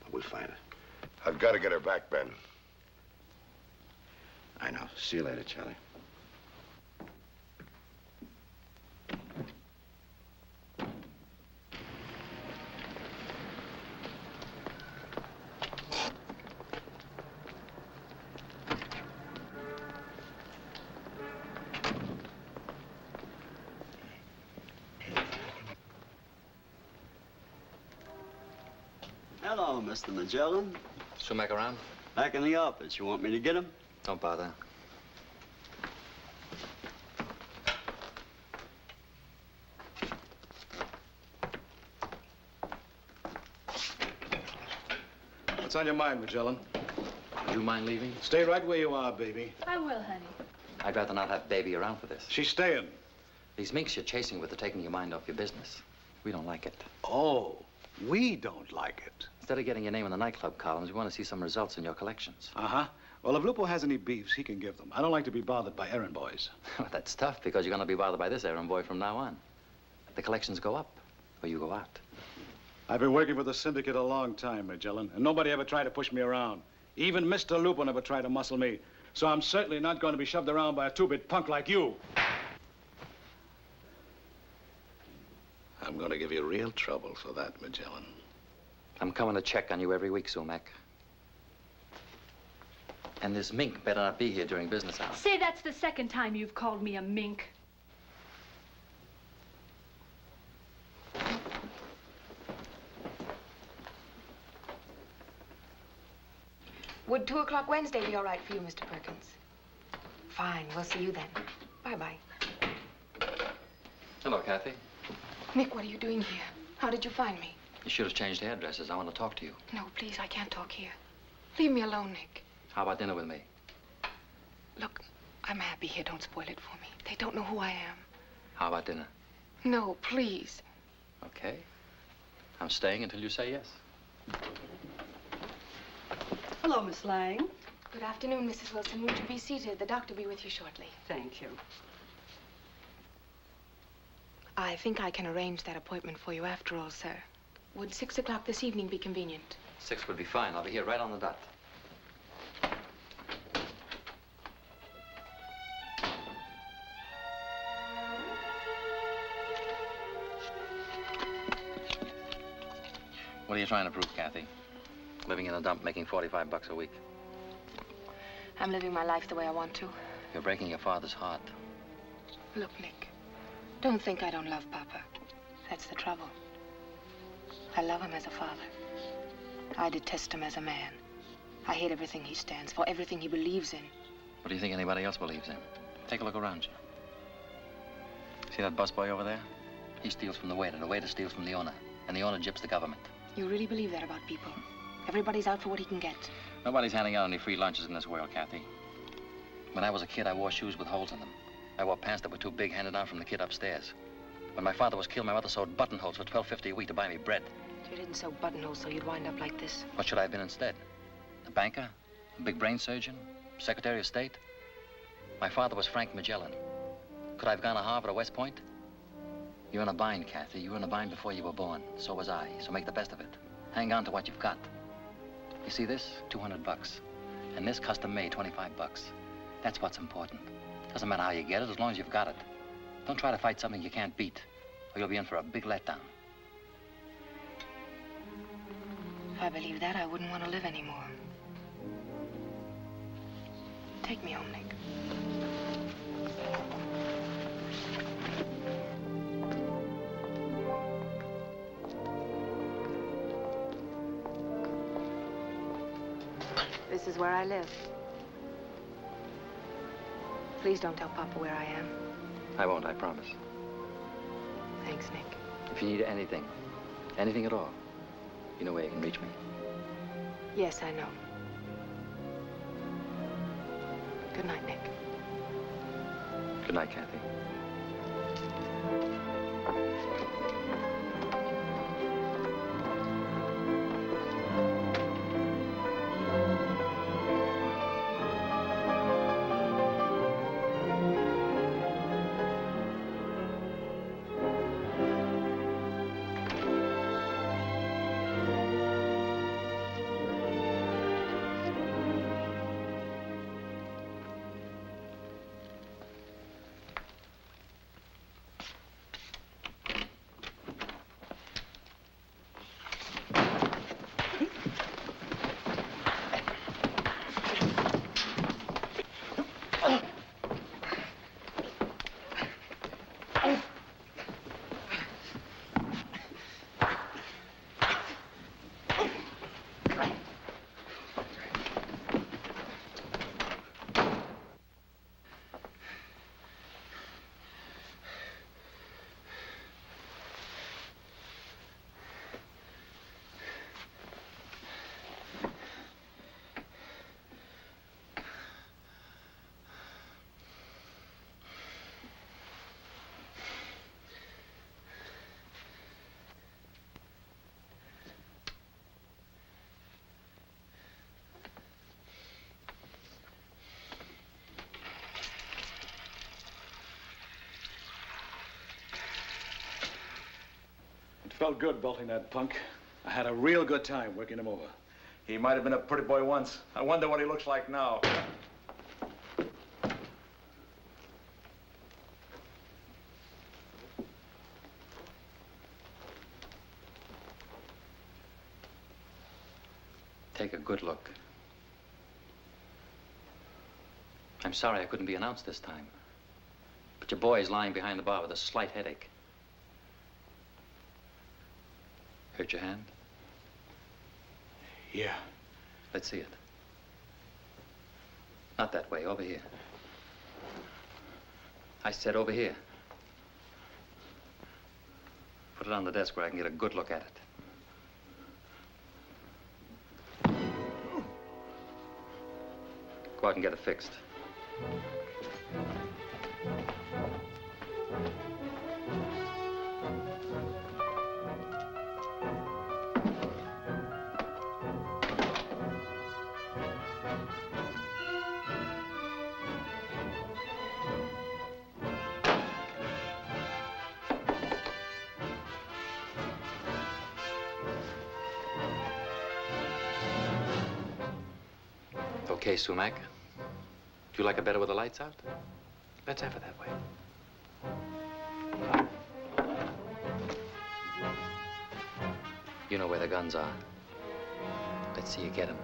but we'll find her. I've got to get her back, Ben. I know. See you later, Charlie. Hello, Mr. Magellan. Shoemaker around? Back in the office. You want me to get him? Don't bother. What's on your mind, Magellan? Would you mind leaving? Stay right where you are, baby. I will, honey. I'd rather not have Baby around for this. She's staying. These minks you're chasing with are taking your mind off your business. We don't like it. Oh, we don't like it. Instead of getting your name in the nightclub columns, we want to see some results in your collections. Uh-huh. Well, if Lupo has any beefs, he can give them. I don't like to be bothered by errand boys. That's tough, because you're going to be bothered by this errand boy from now on. The collections go up, or you go out. I've been working for the syndicate a long time, Magellan, and nobody ever tried to push me around. Even Mr. Lupo never tried to muscle me. So I'm certainly not going to be shoved around by a two-bit punk like you. I'm going to give you real trouble for that, Magellan. I'm coming to check on you every week, Sumac. And this mink better not be here during business hours. Say, that's the second time you've called me a mink. Would 2 o'clock Wednesday be all right for you, Mr. Perkins? Fine, we'll see you then. Bye-bye. Hello, Kathy. Nick, what are you doing here? How did you find me? You should have changed hairdressers. I want to talk to you. No, please, I can't talk here. Leave me alone, Nick. How about dinner with me? Look, I'm happy here. Don't spoil it for me. They don't know who I am. How about dinner? No, please. Okay. I'm staying until you say yes. Hello, Miss Lang. Good afternoon, Mrs. Wilson. Won't you be seated? The doctor will be with you shortly. Thank you. I think I can arrange that appointment for you after all, sir. Would 6 o'clock this evening be convenient? 6 would be fine. I'll be here right on the dot. What are you trying to prove, Kathy? Living in a dump, making $45 a week. I'm living my life the way I want to. You're breaking your father's heart. Look, Nick, don't think I don't love Papa. That's the trouble. I love him as a father. I detest him as a man. I hate everything he stands for, everything he believes in. What do you think anybody else believes in? Take a look around you. See that busboy over there? He steals from the waiter steals from the owner, and the owner gyps the government. You really believe that about people? Everybody's out for what he can get. Nobody's handing out any free lunches in this world, Kathy. When I was a kid, I wore shoes with holes in them. I wore pants that were too big, handed down from the kid upstairs. When my father was killed, my mother sewed buttonholes for $12.50 a week to buy me bread. You didn't sew buttonholes so you'd wind up like this. What should I have been instead? A banker? A big brain surgeon? Secretary of State? My father was Frank Magellan. Could I have gone to Harvard or West Point? You're in a bind, Kathy. You were in a bind before you were born. So was I. So make the best of it. Hang on to what you've got. You see this? $200. And this custom-made, $25. That's what's important. Doesn't matter how you get it, as long as you've got it. Don't try to fight something you can't beat, or you'll be in for a big letdown. If I believed that, I wouldn't want to live anymore. Take me home, Nick. This is where I live. Please don't tell Papa where I am. I won't, I promise. Thanks, Nick. If you need anything at all, you know where you can reach me. Yes, I know. Good night, Nick. Good night, Kathy. Felt good belting that punk. I had a real good time working him over. He might have been a pretty boy once. I wonder what he looks like now. Take a good look. I'm sorry I couldn't be announced this time. But your boy is lying behind the bar with a slight headache. Hurt your hand? Yeah. Let's see it. Not that way, over here. I said over here. Put it on the desk where I can get a good look at it. Go out and get it fixed. Okay, Sumac. Do you like it better with the lights out? Let's have it that way. You know where the guns are. Let's see you get them.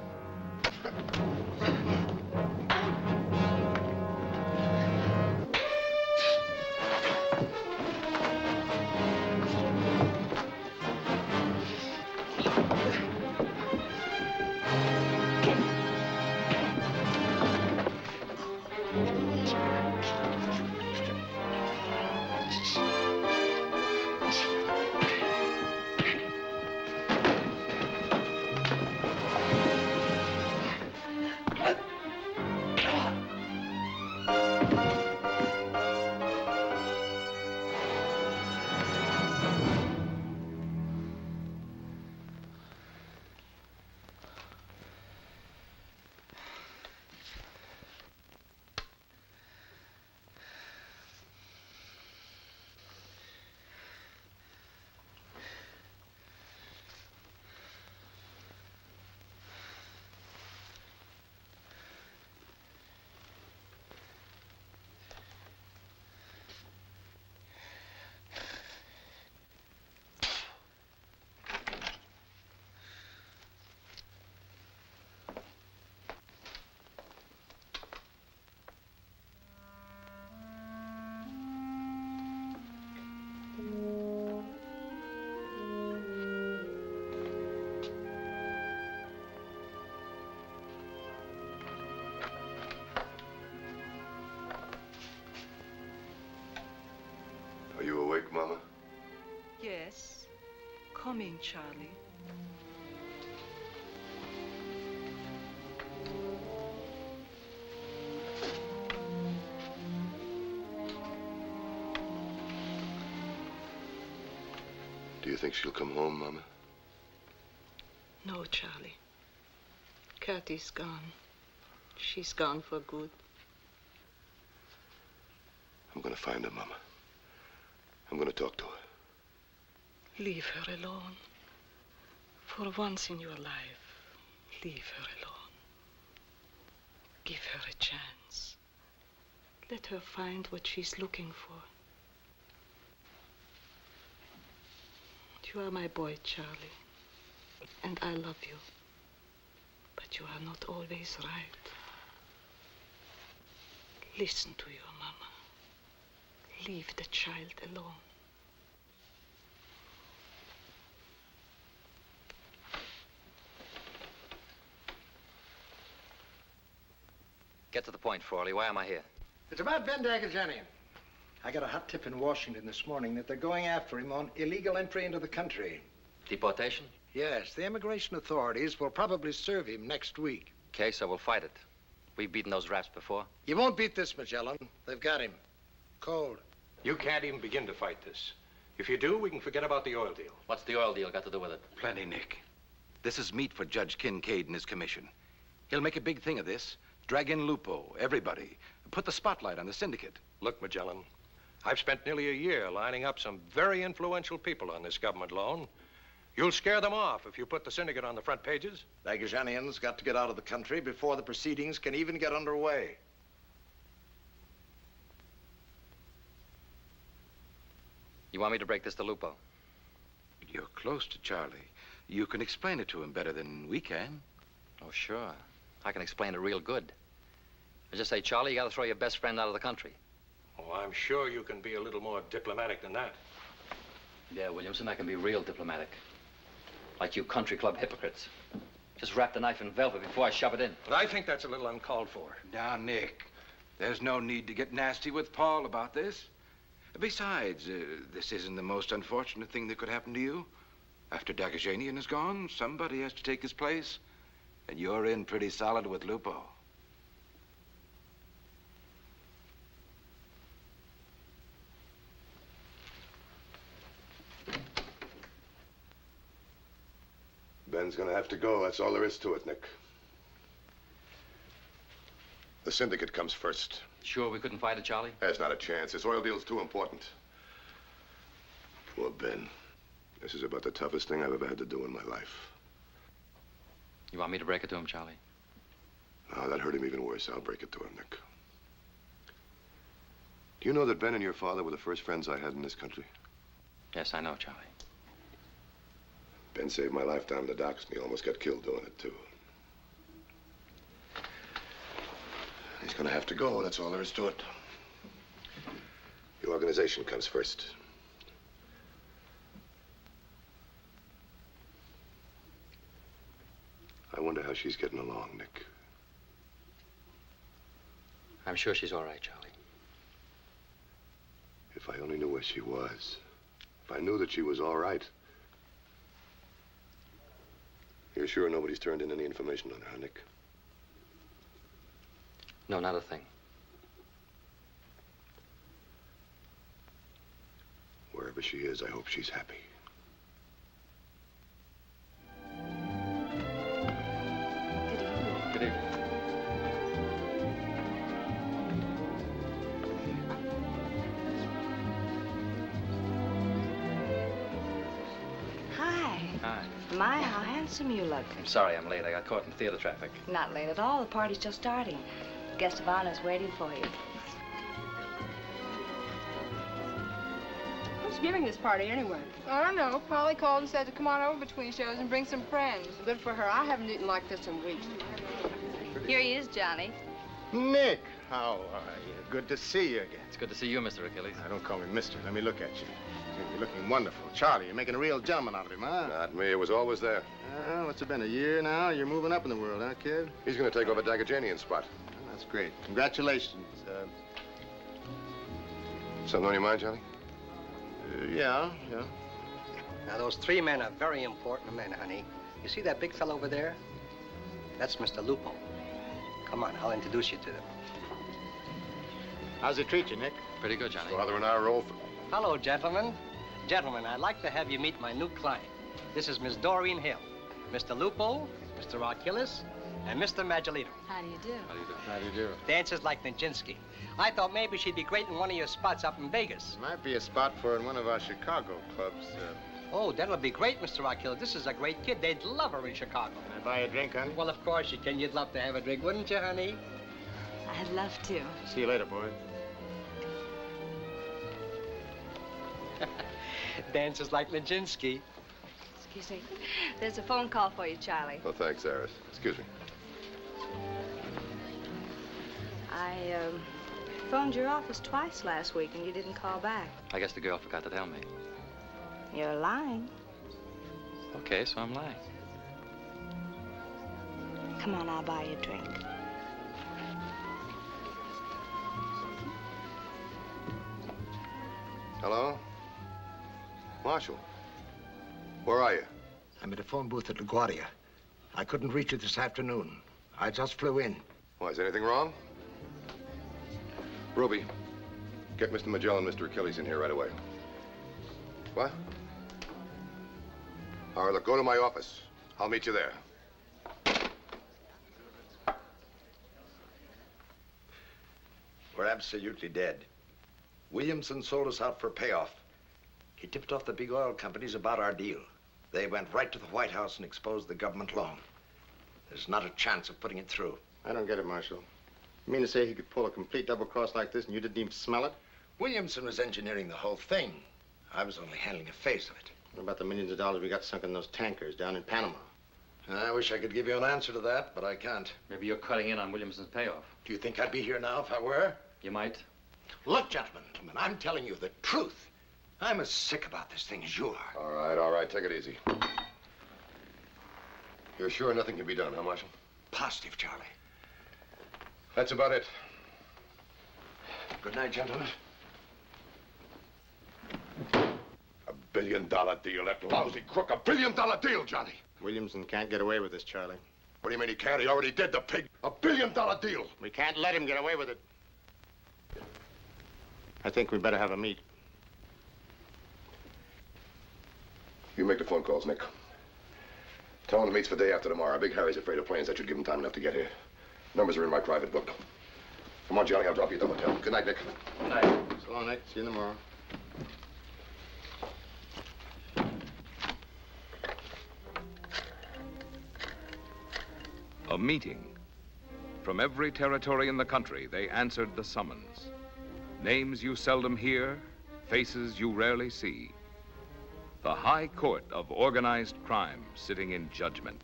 Are you awake, Mama? Yes. Come in, Charlie. Do you think she'll come home, Mama? No, Charlie. Kathy's gone. She's gone for good. I'm gonna find her, Mama. I'm gonna talk to her. Leave her alone. For once in your life, leave her alone. Give her a chance. Let her find what she's looking for. You are my boy, Charlie. And I love you. But you are not always right. Listen to your mama. Leave the child alone. Get to the point, Frawley. Why am I here? It's about Ben Dagajanian. I got a hot tip in Washington this morning that they're going after him on illegal entry into the country. Deportation? Yes, the immigration authorities will probably serve him next week. Okay, so we'll fight it. We've beaten those raps before. You won't beat this, Magellan. They've got him. Cold. You can't even begin to fight this. If you do, we can forget about the oil deal. What's the oil deal got to do with it? Plenty, Nick. This is meat for Judge Kincaid and his commission. He'll make a big thing of this. Drag in Lupo, everybody. Put the spotlight on the syndicate. Look, Magellan, I've spent nearly a year lining up some very influential people on this government loan. You'll scare them off if you put the syndicate on the front pages. Dagajanian's got to get out of the country before the proceedings can even get underway. You want me to break this to Lupo? You're close to Charlie. You can explain it to him better than we can. Oh, sure. I can explain it real good. I just say, Charlie, you gotta throw your best friend out of the country. Oh, I'm sure you can be a little more diplomatic than that. Yeah, Williamson, I can be real diplomatic. Like you country club hypocrites. Just wrap the knife in velvet before I shove it in. But I think that's a little uncalled for. Now, Nick, there's no need to get nasty with Paul about this. Besides, this isn't the most unfortunate thing that could happen to you. After Dagajanian is gone, somebody has to take his place. And you're in pretty solid with Lupo. Ben's gonna have to go. That's all there is to it, Nick. The syndicate comes first. Sure we couldn't fight it, Charlie? There's not a chance. This oil deal's too important. Poor Ben. This is about the toughest thing I've ever had to do in my life. You want me to break it to him, Charlie? No, that hurt him even worse. I'll break it to him, Nick. Do you know that Ben and your father were the first friends I had in this country? Yes, I know, Charlie. Ben saved my life down in the docks, and he almost got killed doing it, too. He's gonna have to go. That's all there is to it. The organization comes first. I wonder how she's getting along, Nick. I'm sure she's all right, Charlie. If I only knew where she was. If I knew that she was all right. You're sure nobody's turned in any information on her, Nick? No, not a thing. Wherever she is, I hope she's happy. Good evening. Hi. Hi. My, how handsome you look. I'm sorry I'm late. I got caught in theater traffic. Not late at all. The party's just starting. Guest of honor's waiting for you. Who's giving this party anyway? I don't know. Polly called and said to come on over between shows and bring some friends. Good for her. I haven't eaten like this in weeks. Here he is, Johnny. Nick, how are you? Good to see you again. It's good to see you, Mr. Achilles. Now, don't call me mister. Let me look at you. You're looking wonderful. Charlie, you're making a real gentleman out of him, huh? Not me. It was always there. What's it been, a year now? You're moving up in the world, huh, kid? He's gonna take over Dagajanian's spot. Well, that's great. Congratulations. Something on your mind, Johnny? Yeah. Now, those three men are very important men, honey. You see that big fellow over there? That's Mr. Lupo. Come on, I'll introduce you to them. How's he treat you, Nick? Pretty good, Johnny. Father and I are old. Hello, gentlemen. Gentlemen, I'd like to have you meet my new client. This is Miss Doreen Hill, Mr. Lupo, Mr. Achilles, and Mr. Maggiolito. How do you do? How do you do? How do you do? Dances like Nijinsky. I thought maybe she'd be great in one of your spots up in Vegas. Might be a spot for her in one of our Chicago clubs. Oh, that'll be great, Mr. Achilles. This is a great kid. They'd love her in Chicago. Can I buy you a drink, honey? Well, of course you can. You'd love to have a drink, wouldn't you, honey? I'd love to. See you later, boy. Dances like Nijinsky. Excuse me. There's a phone call for you, Charlie. Oh, thanks, Iris. Excuse me. I phoned your office twice last week and you didn't call back. I guess the girl forgot to tell me. You're lying. Okay, so I'm lying. Come on, I'll buy you a drink. Hello? Marshal. Where are you? I'm at a phone booth at LaGuardia. I couldn't reach you this afternoon. I just flew in. Why, is anything wrong? Ruby, get Mr. Magellan and Mr. Achilles in here right away. What? All right, look, go to my office. I'll meet you there. We're absolutely dead. Williamson sold us out for payoff. He tipped off the big oil companies about our deal. They went right to the White House and exposed the government loan. There's not a chance of putting it through. I don't get it, Marshal. You mean to say he could pull a complete double cross like this and you didn't even smell it? Williamson was engineering the whole thing. I was only handling a phase of it. What about the millions of dollars we got sunk in those tankers down in Panama? I wish I could give you an answer to that, but I can't. Maybe you're cutting in on Williamson's payoff. Do you think I'd be here now if I were? You might. Look, gentlemen, I'm telling you the truth. I'm as sick about this thing as you are. All right, take it easy. You're sure nothing can be done, huh, Marshal? Positive, Charlie. That's about it. Good night, gentlemen. $1 billion deal, that lousy crook. $1 billion deal, Johnny. Williamson can't get away with this, Charlie. What do you mean he can't? He already did, the pig. $1 billion deal. We can't let him get away with it. I think we better have a meet. You make the phone calls, Nick. Tell him the meet's for day after tomorrow. Big Harry's afraid of planes. That should give him time enough to get here. Numbers are in my private book. Come on, Johnny, I'll drop you at the hotel. Good night, Nick. Good night. So long, Nick. See you tomorrow. A meeting. From every territory in the country, they answered the summons. Names you seldom hear, faces you rarely see. The High Court of Organized Crime sitting in judgment.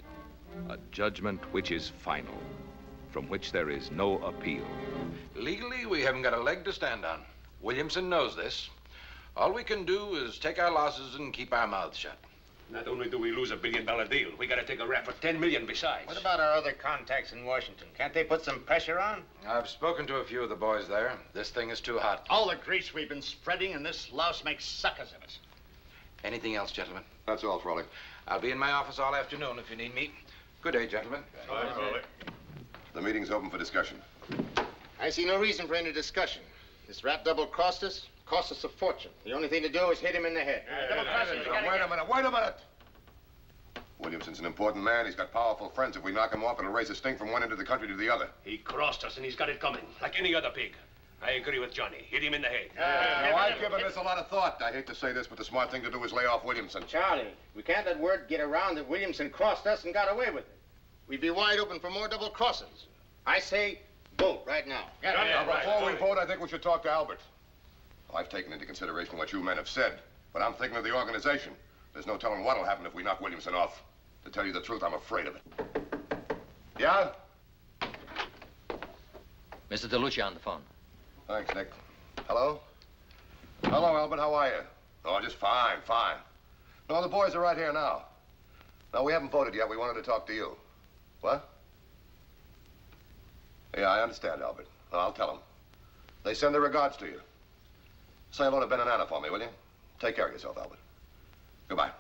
A judgment which is final, from which there is no appeal. Legally, we haven't got a leg to stand on. Williamson knows this. All we can do is take our losses and keep our mouths shut. Not only do we lose $1 billion deal, we gotta take a rap for $10 million besides. What about our other contacts in Washington? Can't they put some pressure on? I've spoken to a few of the boys there. This thing is too hot. All the grease we've been spreading, and this louse makes suckers of us. Anything else, gentlemen? That's all, Frawley. I'll be in my office all afternoon if you need me. Good day, gentlemen. Bye, Frawley. The meeting's open for discussion. I see no reason for any discussion. This rat double cost us a fortune. The only thing to do is hit him in the head. Wait a minute. Williamson's an important man. He's got powerful friends. If we knock him off, it'll raise a stink from one end of the country to the other. He crossed us and he's got it coming, like any other pig. I agree with Johnny. Hit him in the head. Now, I've given this a lot of thought. I hate to say this, but the smart thing to do is lay off Williamson. Charlie, we can't let word get around that Williamson crossed us and got away with it. We'd be wide open for more double crosses. I say vote right now. Now, before we vote, I think we should talk to Albert. I've taken into consideration what you men have said, but I'm thinking of the organization. There's no telling what'll happen if we knock Williamson off. To tell you the truth, I'm afraid of it. Yeah? Mr. DeLucia on the phone. Thanks, Nick. Hello? Hello, Albert. How are you? Oh, just fine. No, the boys are right here now. No, we haven't voted yet. We wanted to talk to you. What? Yeah, I understand, Albert. No, I'll tell them. They send their regards to you. Say hello to Ben and Anna for me, will you? Take care of yourself, Albert. Goodbye.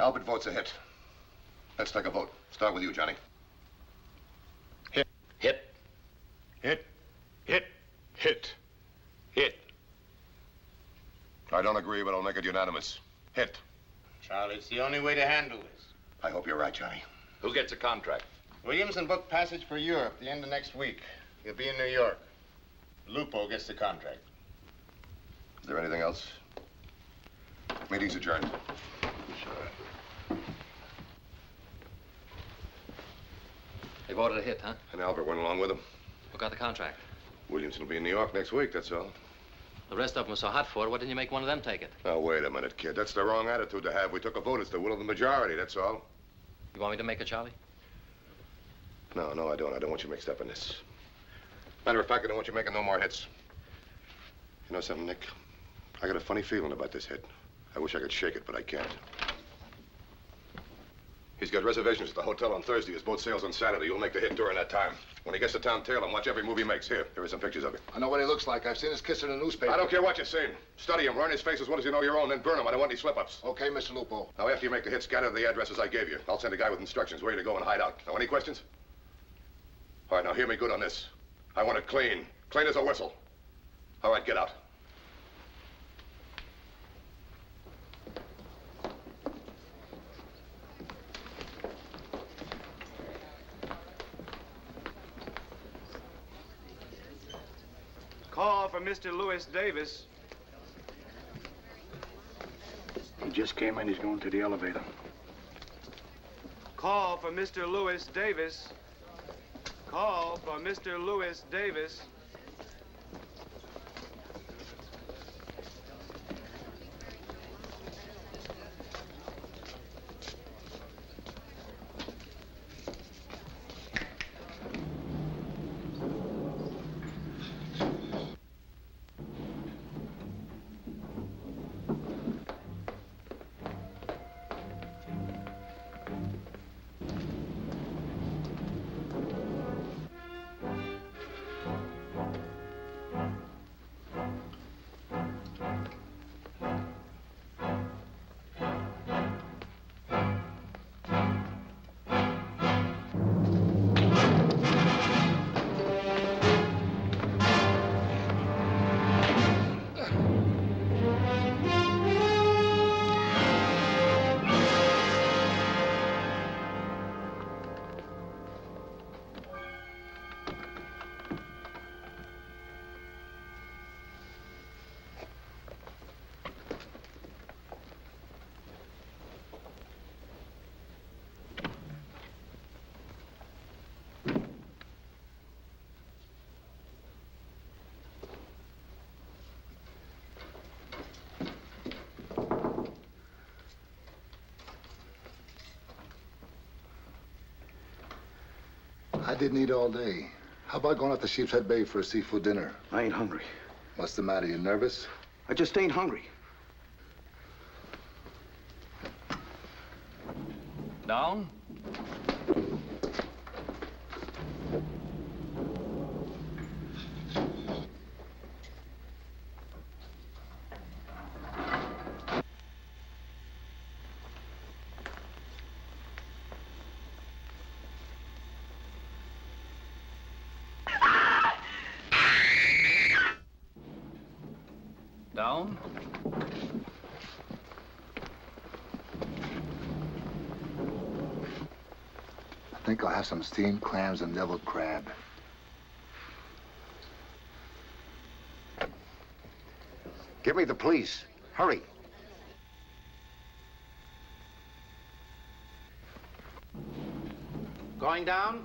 Albert votes a hit. Let's take a vote. Start with you, Johnny. Hit. Hit. Hit. Hit. Hit. Hit. I don't agree, but I'll make it unanimous. Hit. Charlie, it's the only way to handle this. I hope you're right, Johnny. Who gets a contract? Williamson booked passage for Europe the end of next week. He'll be in New York. Lupo gets the contract. Is there anything else? Meeting's adjourned. They voted a hit, huh? And Albert went along with him. Who got the contract? Williamson will be in New York next week, that's all. The rest of them are so hot for it, why didn't you make one of them take it? Now, wait a minute, kid. That's the wrong attitude to have. We took a vote. It's the will of the majority, that's all. You want me to make it, Charlie? No, I don't. I don't want you mixed up in this. Matter of fact, I don't want you making no more hits. You know something, Nick? I got a funny feeling about this hit. I wish I could shake it, but I can't. He's got reservations at the hotel on Thursday. His boat sails on Saturday. You'll make the hit during that time. When he gets to town, tail him. Watch every move he makes. Here are some pictures of him. I know what he looks like. I've seen his kiss in the newspaper. I don't care what you're saying. Study him. Learn his face as well as you know your own. Then burn him. I don't want any slip-ups. Okay, Mr. Lupo. Now, after you make the hit, scatter the addresses I gave you. I'll send a guy with instructions where to go and hide out. Now, any questions? All right, now, hear me good on this. I want it clean. Clean as a whistle. All right, get out. Call for Mr. Louis Davis. He just came in. He's going to the elevator. Call for Mr. Louis Davis. Call for Mr. Louis Davis. I didn't eat all day. How about going out to Sheep's Head Bay for a seafood dinner? I ain't hungry. What's the matter? You nervous? I just ain't hungry. Down. Down. I think I'll have some steamed clams and deviled crab. Give me the police. Hurry. Going down?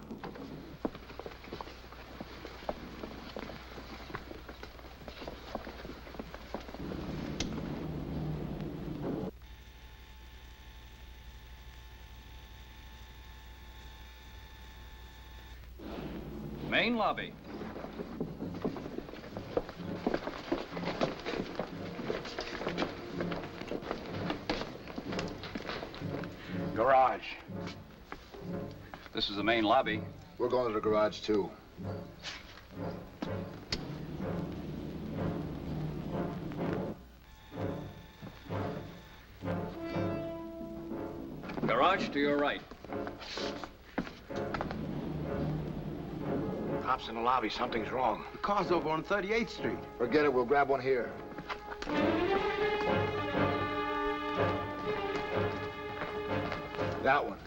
Main lobby. Garage. This is the main lobby. We're going to the garage, too. Garage to your right. Cops in the lobby. Something's wrong. The car's over on 38th Street. Forget it. We'll grab one here. That one.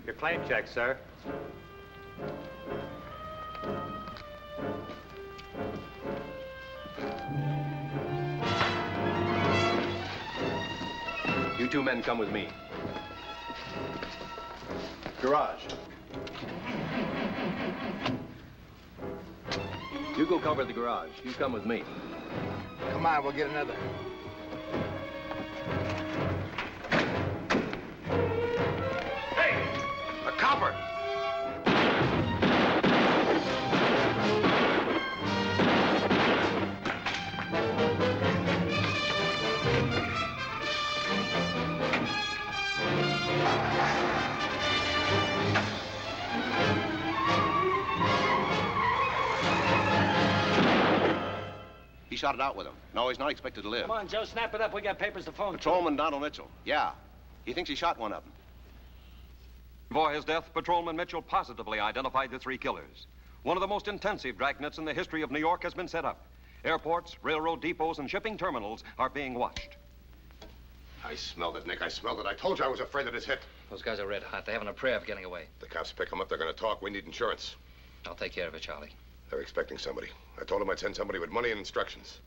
Your claim check, sir. You two men come with me. Garage. You go cover the garage. You come with me. Come on, we'll get another. Hey! A copper! He shot it out with him. No, he's not expected to live. Come on, Joe, snap it up. We got papers to phone. Patrolman Donald Mitchell. Yeah. He thinks he shot one of them. Before his death, Patrolman Mitchell positively identified the three killers. One of the most intensive dragnets in the history of New York has been set up. Airports, railroad depots, and shipping terminals are being watched. I smelled it, Nick. I smelled it. I told you I was afraid of this hit. Those guys are red hot. They haven't a prayer of getting away. The cops pick them up. They're going to talk. We need insurance. I'll take care of it, Charlie. They're expecting somebody. I told them I'd send somebody with money and instructions.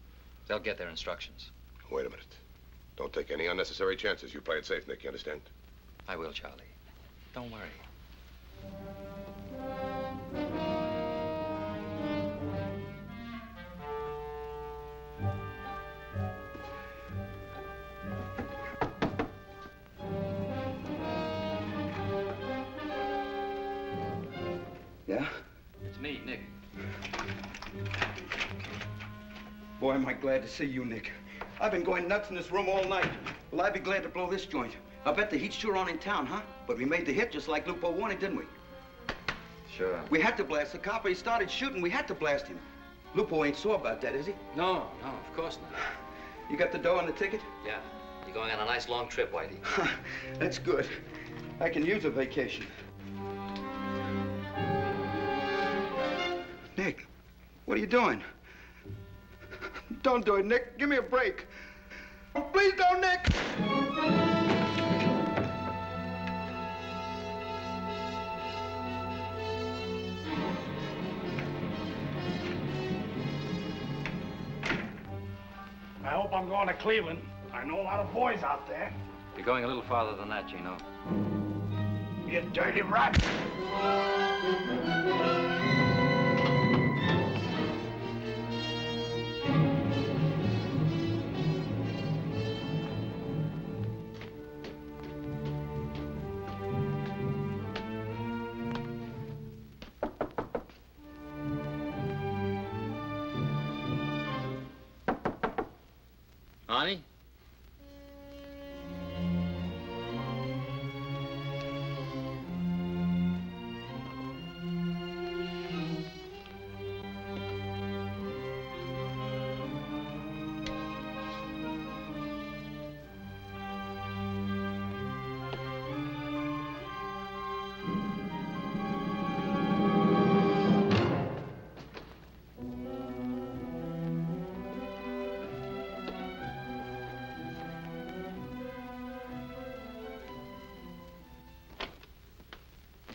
They'll get their instructions. Wait a minute. Don't take any unnecessary chances. You play it safe, Nick. You understand? I will, Charlie. Don't worry. Yeah? It's me, Nick. Boy, am I glad to see you, Nick. I've been going nuts in this room all night. Well, I'd be glad to blow this joint. I bet the heat's sure on in town, huh? But we made the hit just like Lupo wanted, didn't we? Sure. We had to blast the cop. He started shooting. We had to blast him. Lupo ain't sore about that, is he? No, of course not. You got the dough on the ticket? Yeah. You're going on a nice long trip, Whitey. That's good. I can use a vacation. Nick, what are you doing? Don't do it, Nick. Give me a break. Oh, please don't, Nick! I hope I'm going to Cleveland. I know a lot of boys out there. You're going a little farther than that, Gino. You dirty rat! Honey?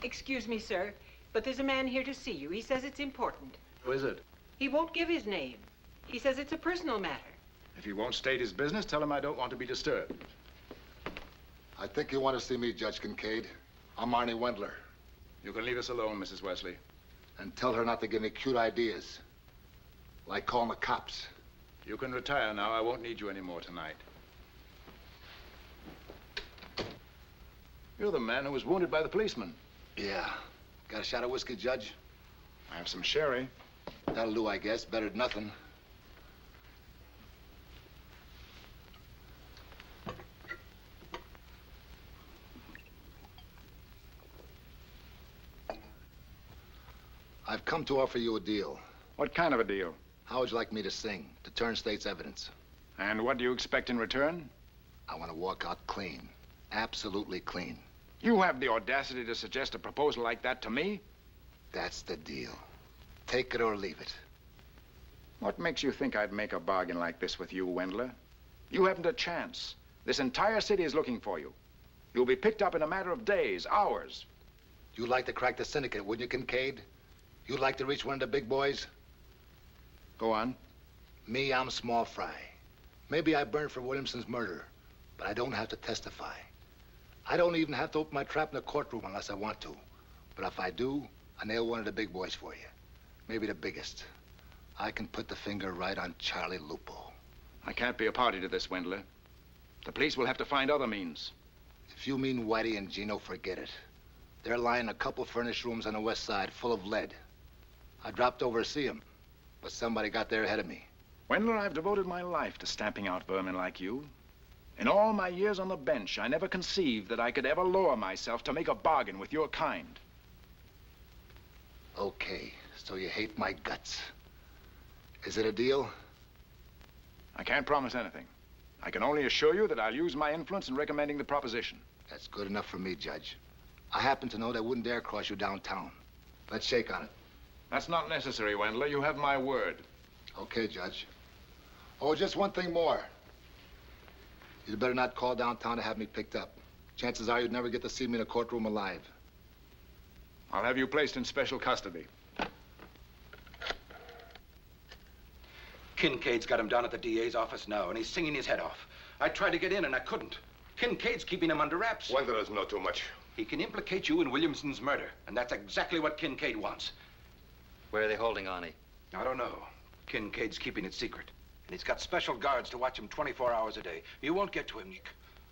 Excuse me, sir, but there's a man here to see you. He says it's important. Who is it? He won't give his name. He says it's a personal matter. If he won't state his business, tell him I don't want to be disturbed. I think you want to see me, Judge Kincaid. I'm Arnie Wendler. You can leave us alone, Mrs. Wesley. And tell her not to give me cute ideas. Like calling the cops. You can retire now. I won't need you anymore tonight. You're the man who was wounded by the policeman. Yeah. Got a shot of whiskey, Judge? I have some sherry. That'll do, I guess. Better than nothing. I've come to offer you a deal. What kind of a deal? How would you like me to sing? To turn state's evidence? And what do you expect in return? I want to walk out clean. Absolutely clean. You have the audacity to suggest a proposal like that to me? That's the deal. Take it or leave it. What makes you think I'd make a bargain like this with you, Wendler? You haven't a chance. This entire city is looking for you. You'll be picked up in a matter of days, hours. You'd like to crack the syndicate, wouldn't you, Kincaid? You'd like to reach one of the big boys? Go on. Me, I'm small fry. Maybe I burned for Williamson's murder, but I don't have to testify. I don't even have to open my trap in the courtroom unless I want to. But if I do, I nail one of the big boys for you. Maybe the biggest. I can put the finger right on Charlie Lupo. I can't be a party to this, Wendler. The police will have to find other means. If you mean Whitey and Gino, forget it. They're lying in a couple furnished rooms on the west side full of lead. I dropped over to see them, but somebody got there ahead of me. Wendler, I've devoted my life to stamping out vermin like you. In all my years on the bench, I never conceived that I could ever lower myself to make a bargain with your kind. Okay, so you hate my guts. Is it a deal? I can't promise anything. I can only assure you that I'll use my influence in recommending the proposition. That's good enough for me, Judge. I happen to know they wouldn't dare cross you downtown. Let's shake on it. That's not necessary, Wendler. You have my word. Okay, Judge. Oh, just one thing more. You'd better not call downtown to have me picked up. Chances are you'd never get to see me in a courtroom alive. I'll have you placed in special custody. Kincaid's got him down at the DA's office now, and he's singing his head off. I tried to get in, and I couldn't. Kincaid's keeping him under wraps. Wendler doesn't know too much. He can implicate you in Williamson's murder, and that's exactly what Kincaid wants. Where are they holding Arnie? I don't know. Kincaid's keeping it secret. And he's got special guards to watch him 24 hours a day. You won't get to him, Nick.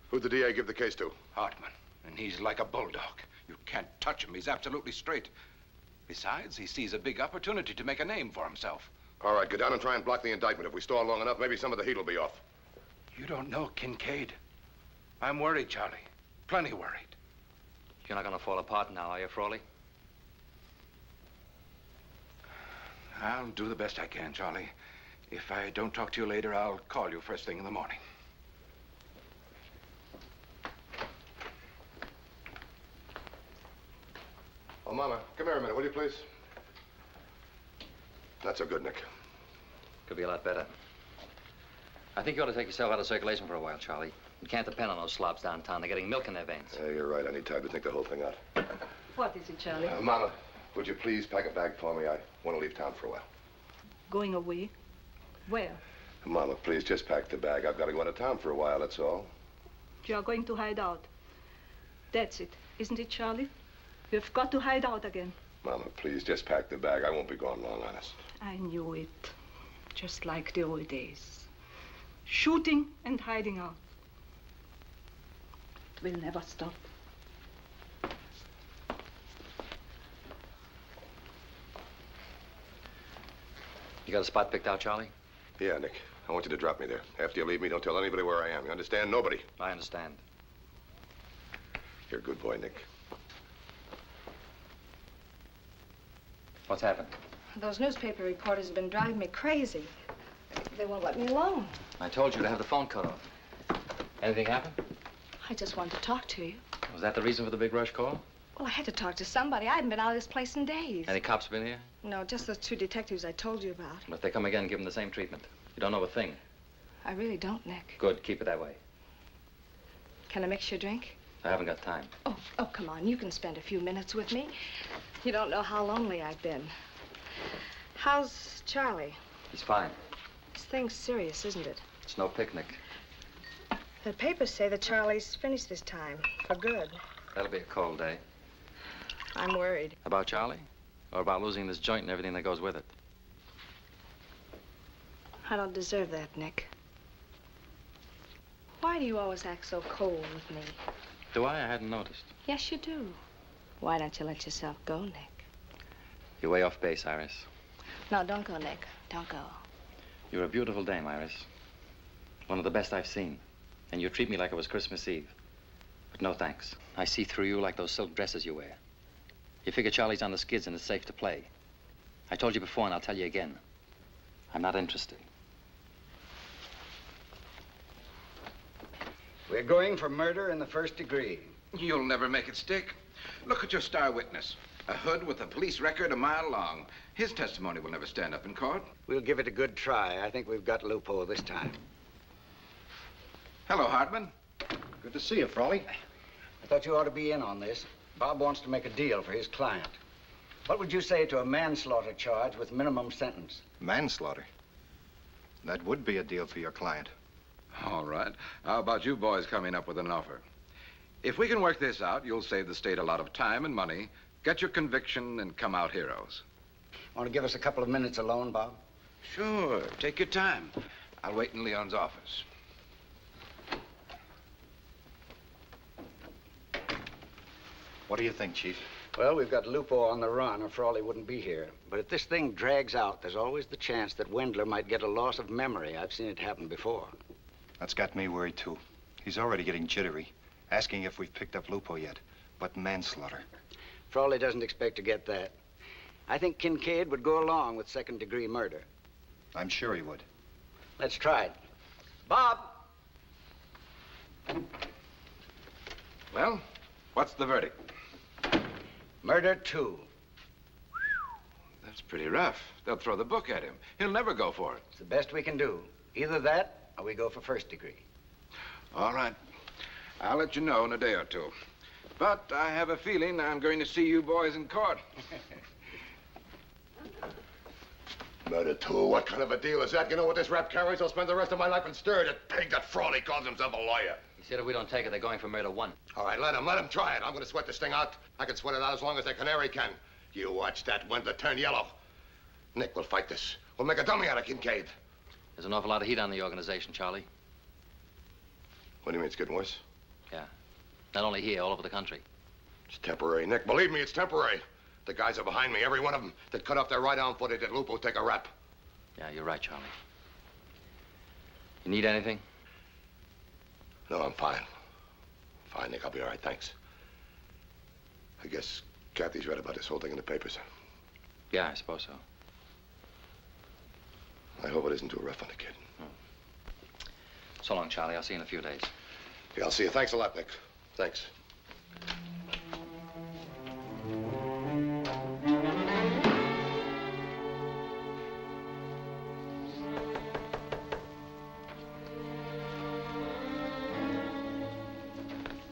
Who'd the DA give the case to? Hartman. And he's like a bulldog. You can't touch him. He's absolutely straight. Besides, he sees a big opportunity to make a name for himself. All right, go down and try and block the indictment. If we stall long enough, maybe some of the heat will be off. You don't know Kincaid. I'm worried, Charlie. Plenty worried. You're not going to fall apart now, are you, Frawley? I'll do the best I can, Charlie. If I don't talk to you later, I'll call you first thing in the morning. Oh, Mama, come here a minute, will you, please? Not so good, Nick. Could be a lot better. I think you ought to take yourself out of circulation for a while, Charlie. You can't depend on those slobs downtown. They're getting milk in their veins. Yeah, you're right. I need time to think the whole thing out. What is it, Charlie? Mama, would you please pack a bag for me? I want to leave town for a while. Going away? Where? Mama, please just pack the bag. I've got to go into town for a while, that's all. You are going to hide out. That's it, isn't it, Charlie? You've got to hide out again. Mama, please just pack the bag. I won't be gone long, honest. I knew it. Just like the old days. Shooting and hiding out. It will never stop. You got a spot picked out, Charlie? Yeah, Nick. I want you to drop me there. After you leave me, don't tell anybody where I am. You understand? Nobody. I understand. You're a good boy, Nick. What's happened? Those newspaper reporters have been driving me crazy. They won't let me alone. I told you to have the phone cut off. Anything happen? I just wanted to talk to you. Was that the reason for the big rush call? Well, I had to talk to somebody. I hadn't been out of this place in days. Any cops been here? No, just those two detectives I told you about. Well, if they come again, give them the same treatment. You don't know a thing. I really don't, Nick. Good. Keep it that way. Can I mix your drink? I haven't got time. Oh, come on. You can spend a few minutes with me. You don't know how lonely I've been. How's Charlie? He's fine. This thing's serious, isn't it? It's no picnic. The papers say that Charlie's finished this time, for good. That'll be a cold day. I'm worried. About Charlie? Or about losing this joint and everything that goes with it? I don't deserve that, Nick. Why do you always act so cold with me? Do I? I hadn't noticed. Yes, you do. Why don't you let yourself go, Nick? You're way off base, Iris. No, don't go, Nick. Don't go. You're a beautiful dame, Iris. One of the best I've seen. And you treat me like it was Christmas Eve. But no thanks. I see through you like those silk dresses you wear. You figure Charlie's on the skids and it's safe to play. I told you before and I'll tell you again. I'm not interested. We're going for murder in the first degree. You'll never make it stick. Look at your star witness. A hood with a police record a mile long. His testimony will never stand up in court. We'll give it a good try. I think we've got Lupo this time. Hello, Hartman. Good to see you, Frawley. I thought you ought to be in on this. Bob wants to make a deal for his client. What would you say to a manslaughter charge with minimum sentence? Manslaughter? That would be a deal for your client. All right. How about you boys coming up with an offer? If we can work this out, you'll save the state a lot of time and money, get your conviction, and come out heroes. Want to give us a couple of minutes alone, Bob? Sure. Take your time. I'll wait in Leon's office. What do you think, Chief? Well, we've got Lupo on the run, or Frawley wouldn't be here. But if this thing drags out, there's always the chance that Wendler might get a loss of memory. I've seen it happen before. That's got me worried, too. He's already getting jittery, asking if we've picked up Lupo yet. But manslaughter. Frawley doesn't expect to get that. I think Kincaid would go along with second-degree murder. I'm sure he would. Let's try it. Bob! Well, what's the verdict? Murder 2. That's pretty rough. They'll throw the book at him. He'll never go for it. It's the best we can do. Either that, or we go for first degree. All right. I'll let you know in a day or two. But I have a feeling I'm going to see you boys in court. Murder too? What kind of a deal is that? You know what this rap carries? I'll spend the rest of my life in stir. That pig, that fraud, he calls himself a lawyer. He said if we don't take it, they're going for murder 1. All right, let him try it. I'm gonna sweat this thing out. I can sweat it out as long as the canary can. You watch that Wendler turn yellow. Nick, we'll fight this. We'll make a dummy out of Kincaid. There's an awful lot of heat on the organization, Charlie. What do you mean, it's getting worse? Yeah. Not only here, all over the country. It's temporary, Nick. Believe me, it's temporary. The guys are behind me, every one of them. That cut off their right arm footage, that Lupo take a rap. Yeah, you're right, Charlie. You need anything? No, I'm fine. Fine, Nick. I'll be all right, thanks. I guess Kathy's read about this whole thing in the papers. Yeah, I suppose so. I hope it isn't too rough on the kid. So long, Charlie. I'll see you in a few days. Yeah, I'll see you. Thanks a lot, Nick. Thanks.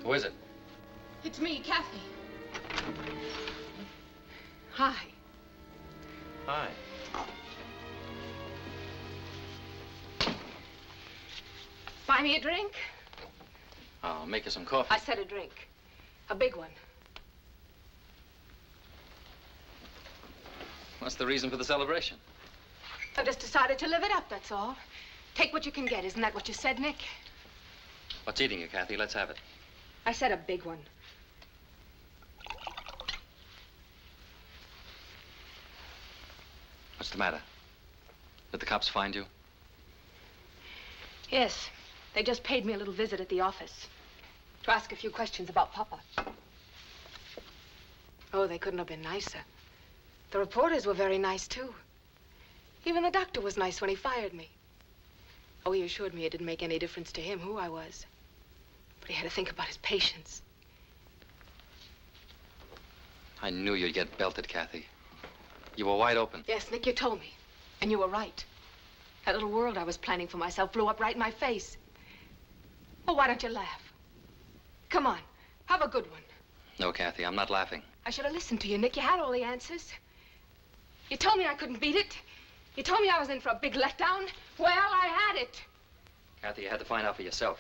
Who is it? It's me, Kathy. Hi. Hi. Buy me a drink? I'll make you some coffee. I said a drink. A big one. What's the reason for the celebration? I just decided to live it up, that's all. Take what you can get. Isn't that what you said, Nick? What's eating you, Kathy? Let's have it. I said a big one. What's the matter? Did the cops find you? Yes. They just paid me a little visit at the office to ask a few questions about Papa. Oh, they couldn't have been nicer. The reporters were very nice, too. Even the doctor was nice when he fired me. Oh, he assured me it didn't make any difference to him who I was. But he had to think about his patients. I knew you'd get belted, Kathy. You were wide open. Yes, Nick, you told me. And you were right. That little world I was planning for myself blew up right in my face. Well, why don't you laugh? Come on, have a good one. No, Kathy, I'm not laughing. I should have listened to you, Nick. You had all the answers. You told me I couldn't beat it. You told me I was in for a big letdown. Well, I had it. Kathy, you had to find out for yourself.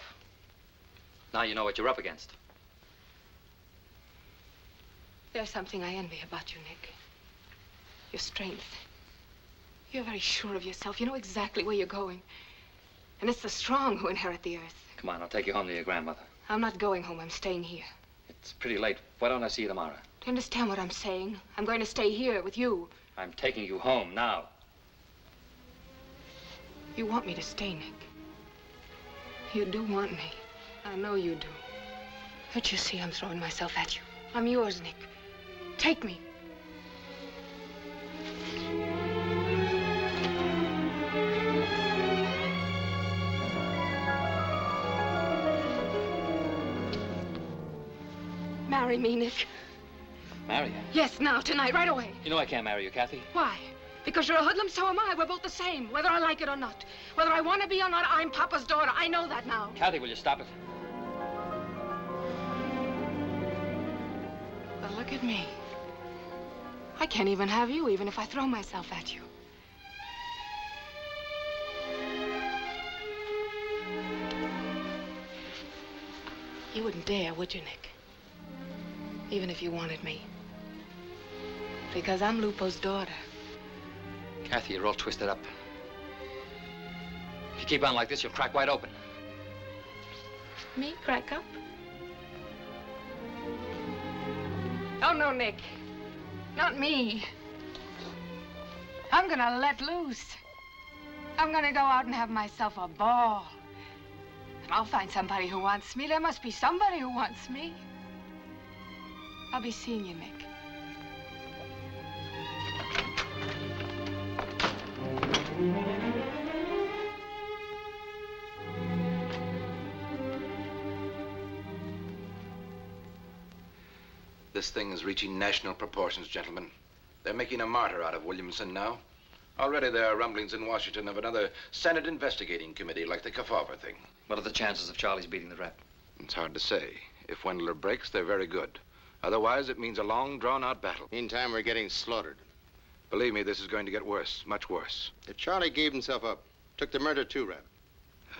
Now you know what you're up against. There's something I envy about you, Nick. Your strength. You're very sure of yourself. You know exactly where you're going. And it's the strong who inherit the earth. Come on, I'll take you home to your grandmother. I'm not going home. I'm staying here. It's pretty late. Why don't I see you tomorrow? Do you understand what I'm saying? I'm going to stay here with you. I'm taking you home now. You want me to stay, Nick. You do want me. I know you do. Don't you see I'm throwing myself at you? I'm yours, Nick. Take me. Marry me, Nick. Marry you? Yes, now, tonight, right away. You know I can't marry you, Kathy. Why? Because you're a hoodlum, so am I. We're both the same, whether I like it or not. Whether I want to be or not, I'm Papa's daughter. I know that now. Kathy, will you stop it? But look at me. I can't even have you, even if I throw myself at you. You wouldn't dare, would you, Nick? Even if you wanted me. Because I'm Lupo's daughter. Kathy, you're all twisted up. If you keep on like this, you'll crack wide open. Me crack up? Oh, no, Nick. Not me. I'm gonna let loose. I'm gonna go out and have myself a ball. And I'll find somebody who wants me. There must be somebody who wants me. I'll be seeing you, Nick. This thing is reaching national proportions, gentlemen. They're making a martyr out of Williamson now. Already there are rumblings in Washington of another Senate investigating committee like the Kefauver thing. What are the chances of Charlie's beating the rep? It's hard to say. If Wendler breaks, they're very good. Otherwise, it means a long, drawn-out battle. Meantime, we're getting slaughtered. Believe me, this is going to get worse, much worse. If Charlie gave himself up, took the murder too, Rabbit.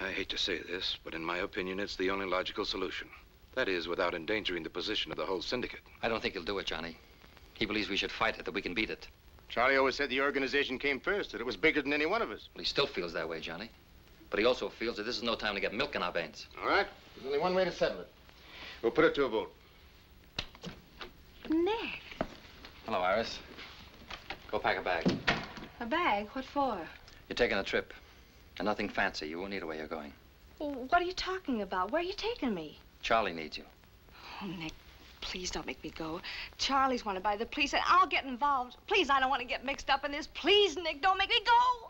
I hate to say this, but in my opinion, it's the only logical solution. That is, without endangering the position of the whole syndicate. I don't think he'll do it, Johnny. He believes we should fight it, that we can beat it. Charlie always said the organization came first, that it was bigger than any one of us. Well, he still feels that way, Johnny. But he also feels that this is no time to get milk in our veins. All right. There's only one way to settle it. We'll put it to a vote. Nick. Hello, Iris. Go pack a bag. A bag? What for? You're taking a trip. And nothing fancy. You won't need it where you're going. What are you talking about? Where are you taking me? Charlie needs you. Oh, Nick, please don't make me go. Charlie's wanted by the police, and I'll get involved. Please, I don't want to get mixed up in this. Please, Nick, don't make me go.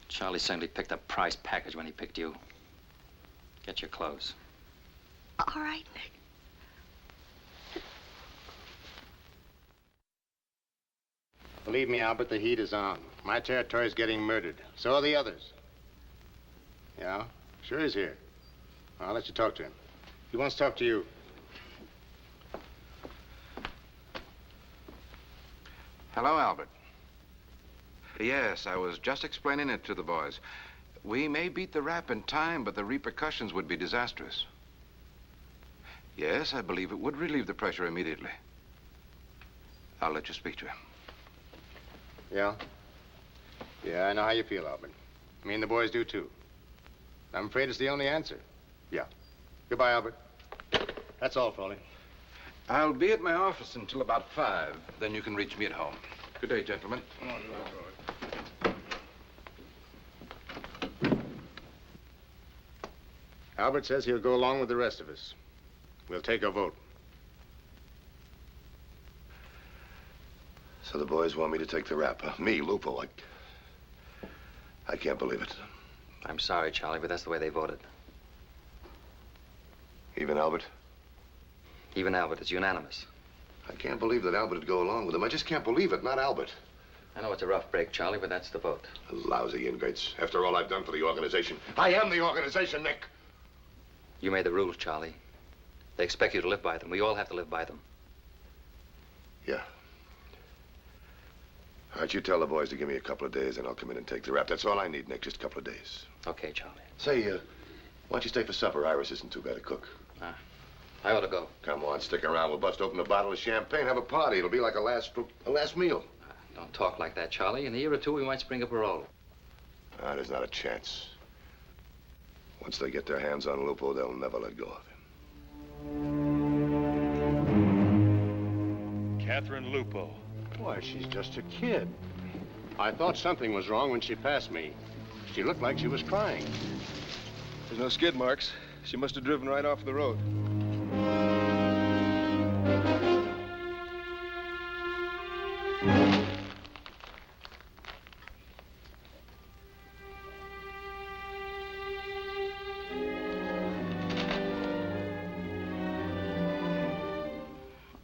Charlie simply picked a prize package when he picked you. Get your clothes. All right, Nick. Believe me, Albert, the heat is on. My territory's getting murdered. So are the others. Yeah? Sure he's here. I'll let you talk to him. He wants to talk to you. Hello, Albert. Yes, I was just explaining it to the boys. We may beat the rap in time, but the repercussions would be disastrous. Yes, I believe it would relieve the pressure immediately. I'll let you speak to him. Yeah? Yeah, I know how you feel, Albert. Me and the boys do, too. I'm afraid it's the only answer. Yeah. Goodbye, Albert. That's all, Frawley. I'll be at my office until about 5. Then you can reach me at home. Good day, gentlemen. Albert says he'll go along with the rest of us. We'll take a vote. So the boys want me to take the rap, huh? Me, Lupo. I can't believe it. I'm sorry, Charlie, but that's the way they voted. Even Albert? Even Albert. It's unanimous. I can't believe that Albert would go along with him. I just can't believe it, not Albert. I know it's a rough break, Charlie, but that's the vote. Lousy ingrates. After all I've done for the organization. I am the organization, Nick. You made the rules, Charlie. They expect you to live by them. We all have to live by them. Yeah. All right, you tell the boys to give me a couple of days, and I'll come in and take the rap. That's all I need, Nick, just a couple of days. Okay, Charlie. Say, why don't you stay for supper? Iris isn't too bad a cook. I ought to go. Come on, stick around. We'll bust open a bottle of champagne, have a party. It'll be like a last meal. Don't talk like that, Charlie. In a year or two, we might spring up a roll. There's not a chance. Once they get their hands on Lupo, they'll never let go of him. Catherine Lupo. Why, she's just a kid. I thought something was wrong when she passed me. She looked like she was crying. There's no skid marks. She must have driven right off the road.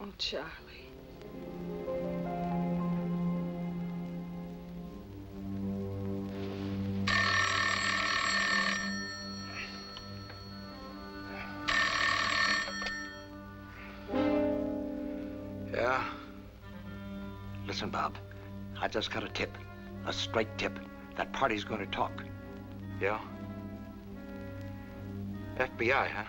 Oh, Charlie. Yeah? Listen, Bob. I just got a tip. A straight tip. That party's going to talk. Yeah? FBI, huh?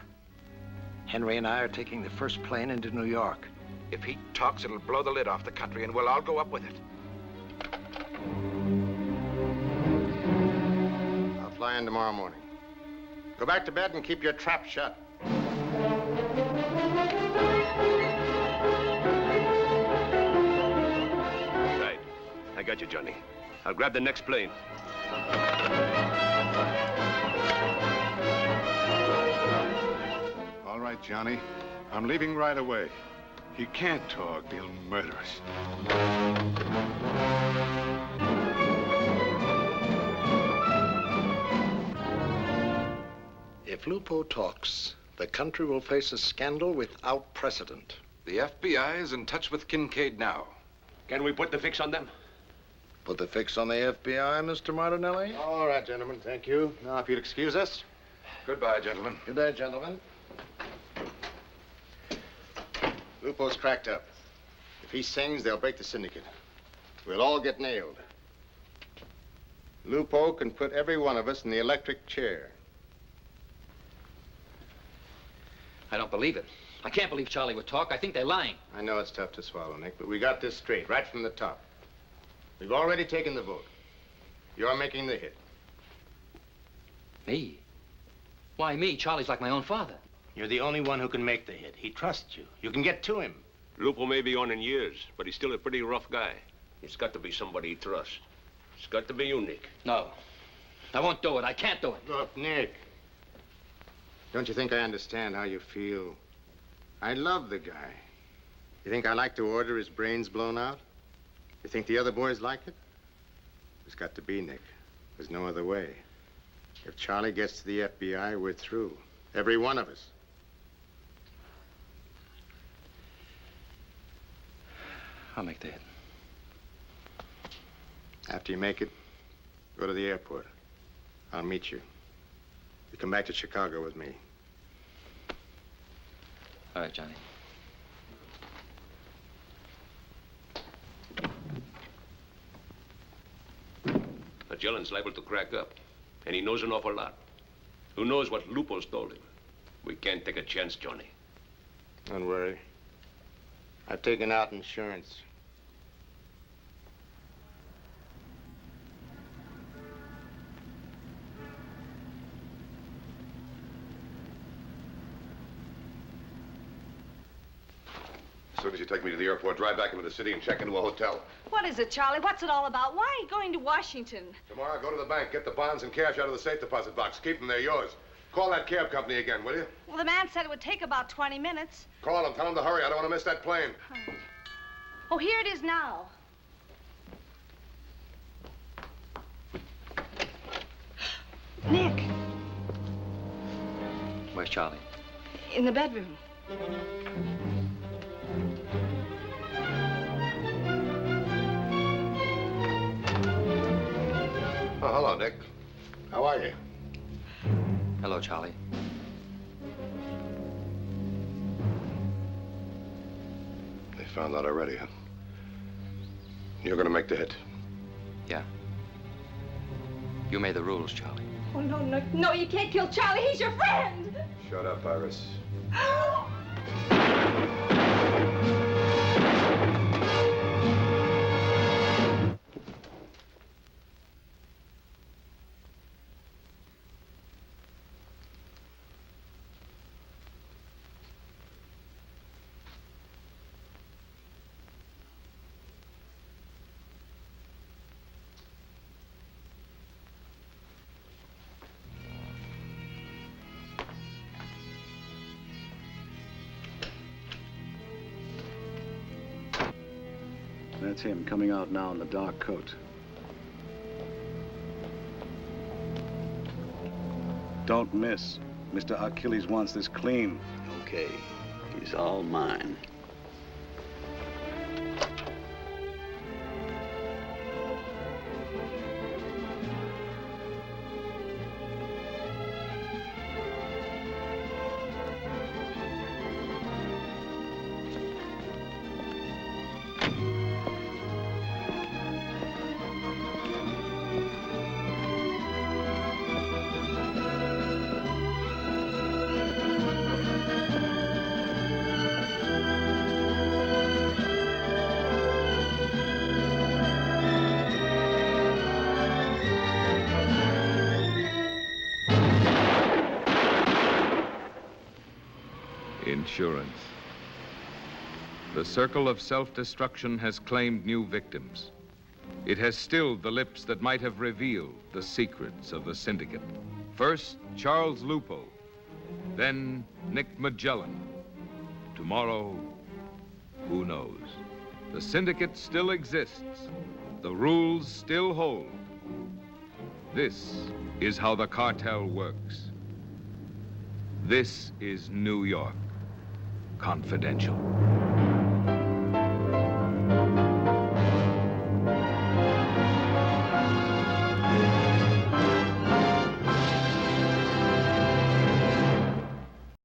Henry and I are taking the first plane into New York. If he talks, it'll blow the lid off the country, and we'll all go up with it. I'll fly in tomorrow morning. Go back to bed and keep your trap shut. Right. I got you, Johnny. I'll grab the next plane. All right, Johnny. I'm leaving right away. He can't talk. They'll murder us. If Lupo talks, the country will face a scandal without precedent. The FBI is in touch with Kincaid now. Can we put the fix on them? Put the fix on the FBI, Mr. Martinelli? All right, gentlemen. Thank you. Now, if you'd excuse us. Goodbye, gentlemen. Good day, gentlemen. Lupo's cracked up. If he sings, they'll break the syndicate. We'll all get nailed. Lupo can put every one of us in the electric chair. I don't believe it. I can't believe Charlie would talk. I think they're lying. I know it's tough to swallow, Nick, but we got this straight, right from the top. We've already taken the vote. You're making the hit. Me? Why me? Charlie's like my own father. You're the only one who can make the hit. He trusts you. You can get to him. Lupo may be on in years, but he's still a pretty rough guy. It's got to be somebody he trusts. It's got to be you, Nick. No. I won't do it. I can't do it. Look, Nick. Don't you think I understand how you feel? I love the guy. You think I like to order his brains blown out? You think the other boys like it? It's got to be, Nick. There's no other way. If Charlie gets to the FBI, we're through. Every one of us. I'll make the hit. After you make it, go to the airport. I'll meet you. You come back to Chicago with me. All right, Johnny. Magellan's liable to crack up, and he knows an awful lot. Who knows what Lupo's told him? We can't take a chance, Johnny. Don't worry. I've taken out insurance. As soon as you take me to the airport, drive back into the city and check into a hotel. What is it, Charlie? What's it all about? Why are you going to Washington? Tomorrow, go to the bank, get the bonds and cash out of the safe deposit box. Keep them, they're yours. Call that cab company again, will you? Well, the man said it would take about 20 minutes. Call them, tell them to hurry. I don't want to miss that plane. Oh, here it is now. Nick, Where's Charlie? in the bedroom. Oh, hello, Nick. How are you? Hello, Charlie. They found out already, huh? You're gonna make the hit. Yeah. You made the rules, Charlie. Oh, no, no, no, you can't kill Charlie. He's your friend. Shut up, Iris. That's him coming out now in the dark coat. Don't miss. Mr. Achilles wants this clean. Okay. He's all mine. Insurance. The circle of self-destruction has claimed new victims. It has stilled the lips that might have revealed the secrets of the syndicate. First, Charles Lupo, then Nick Magellan. Tomorrow, who knows? The syndicate still exists. The rules still hold. This is how the cartel works. This is New York Confidential.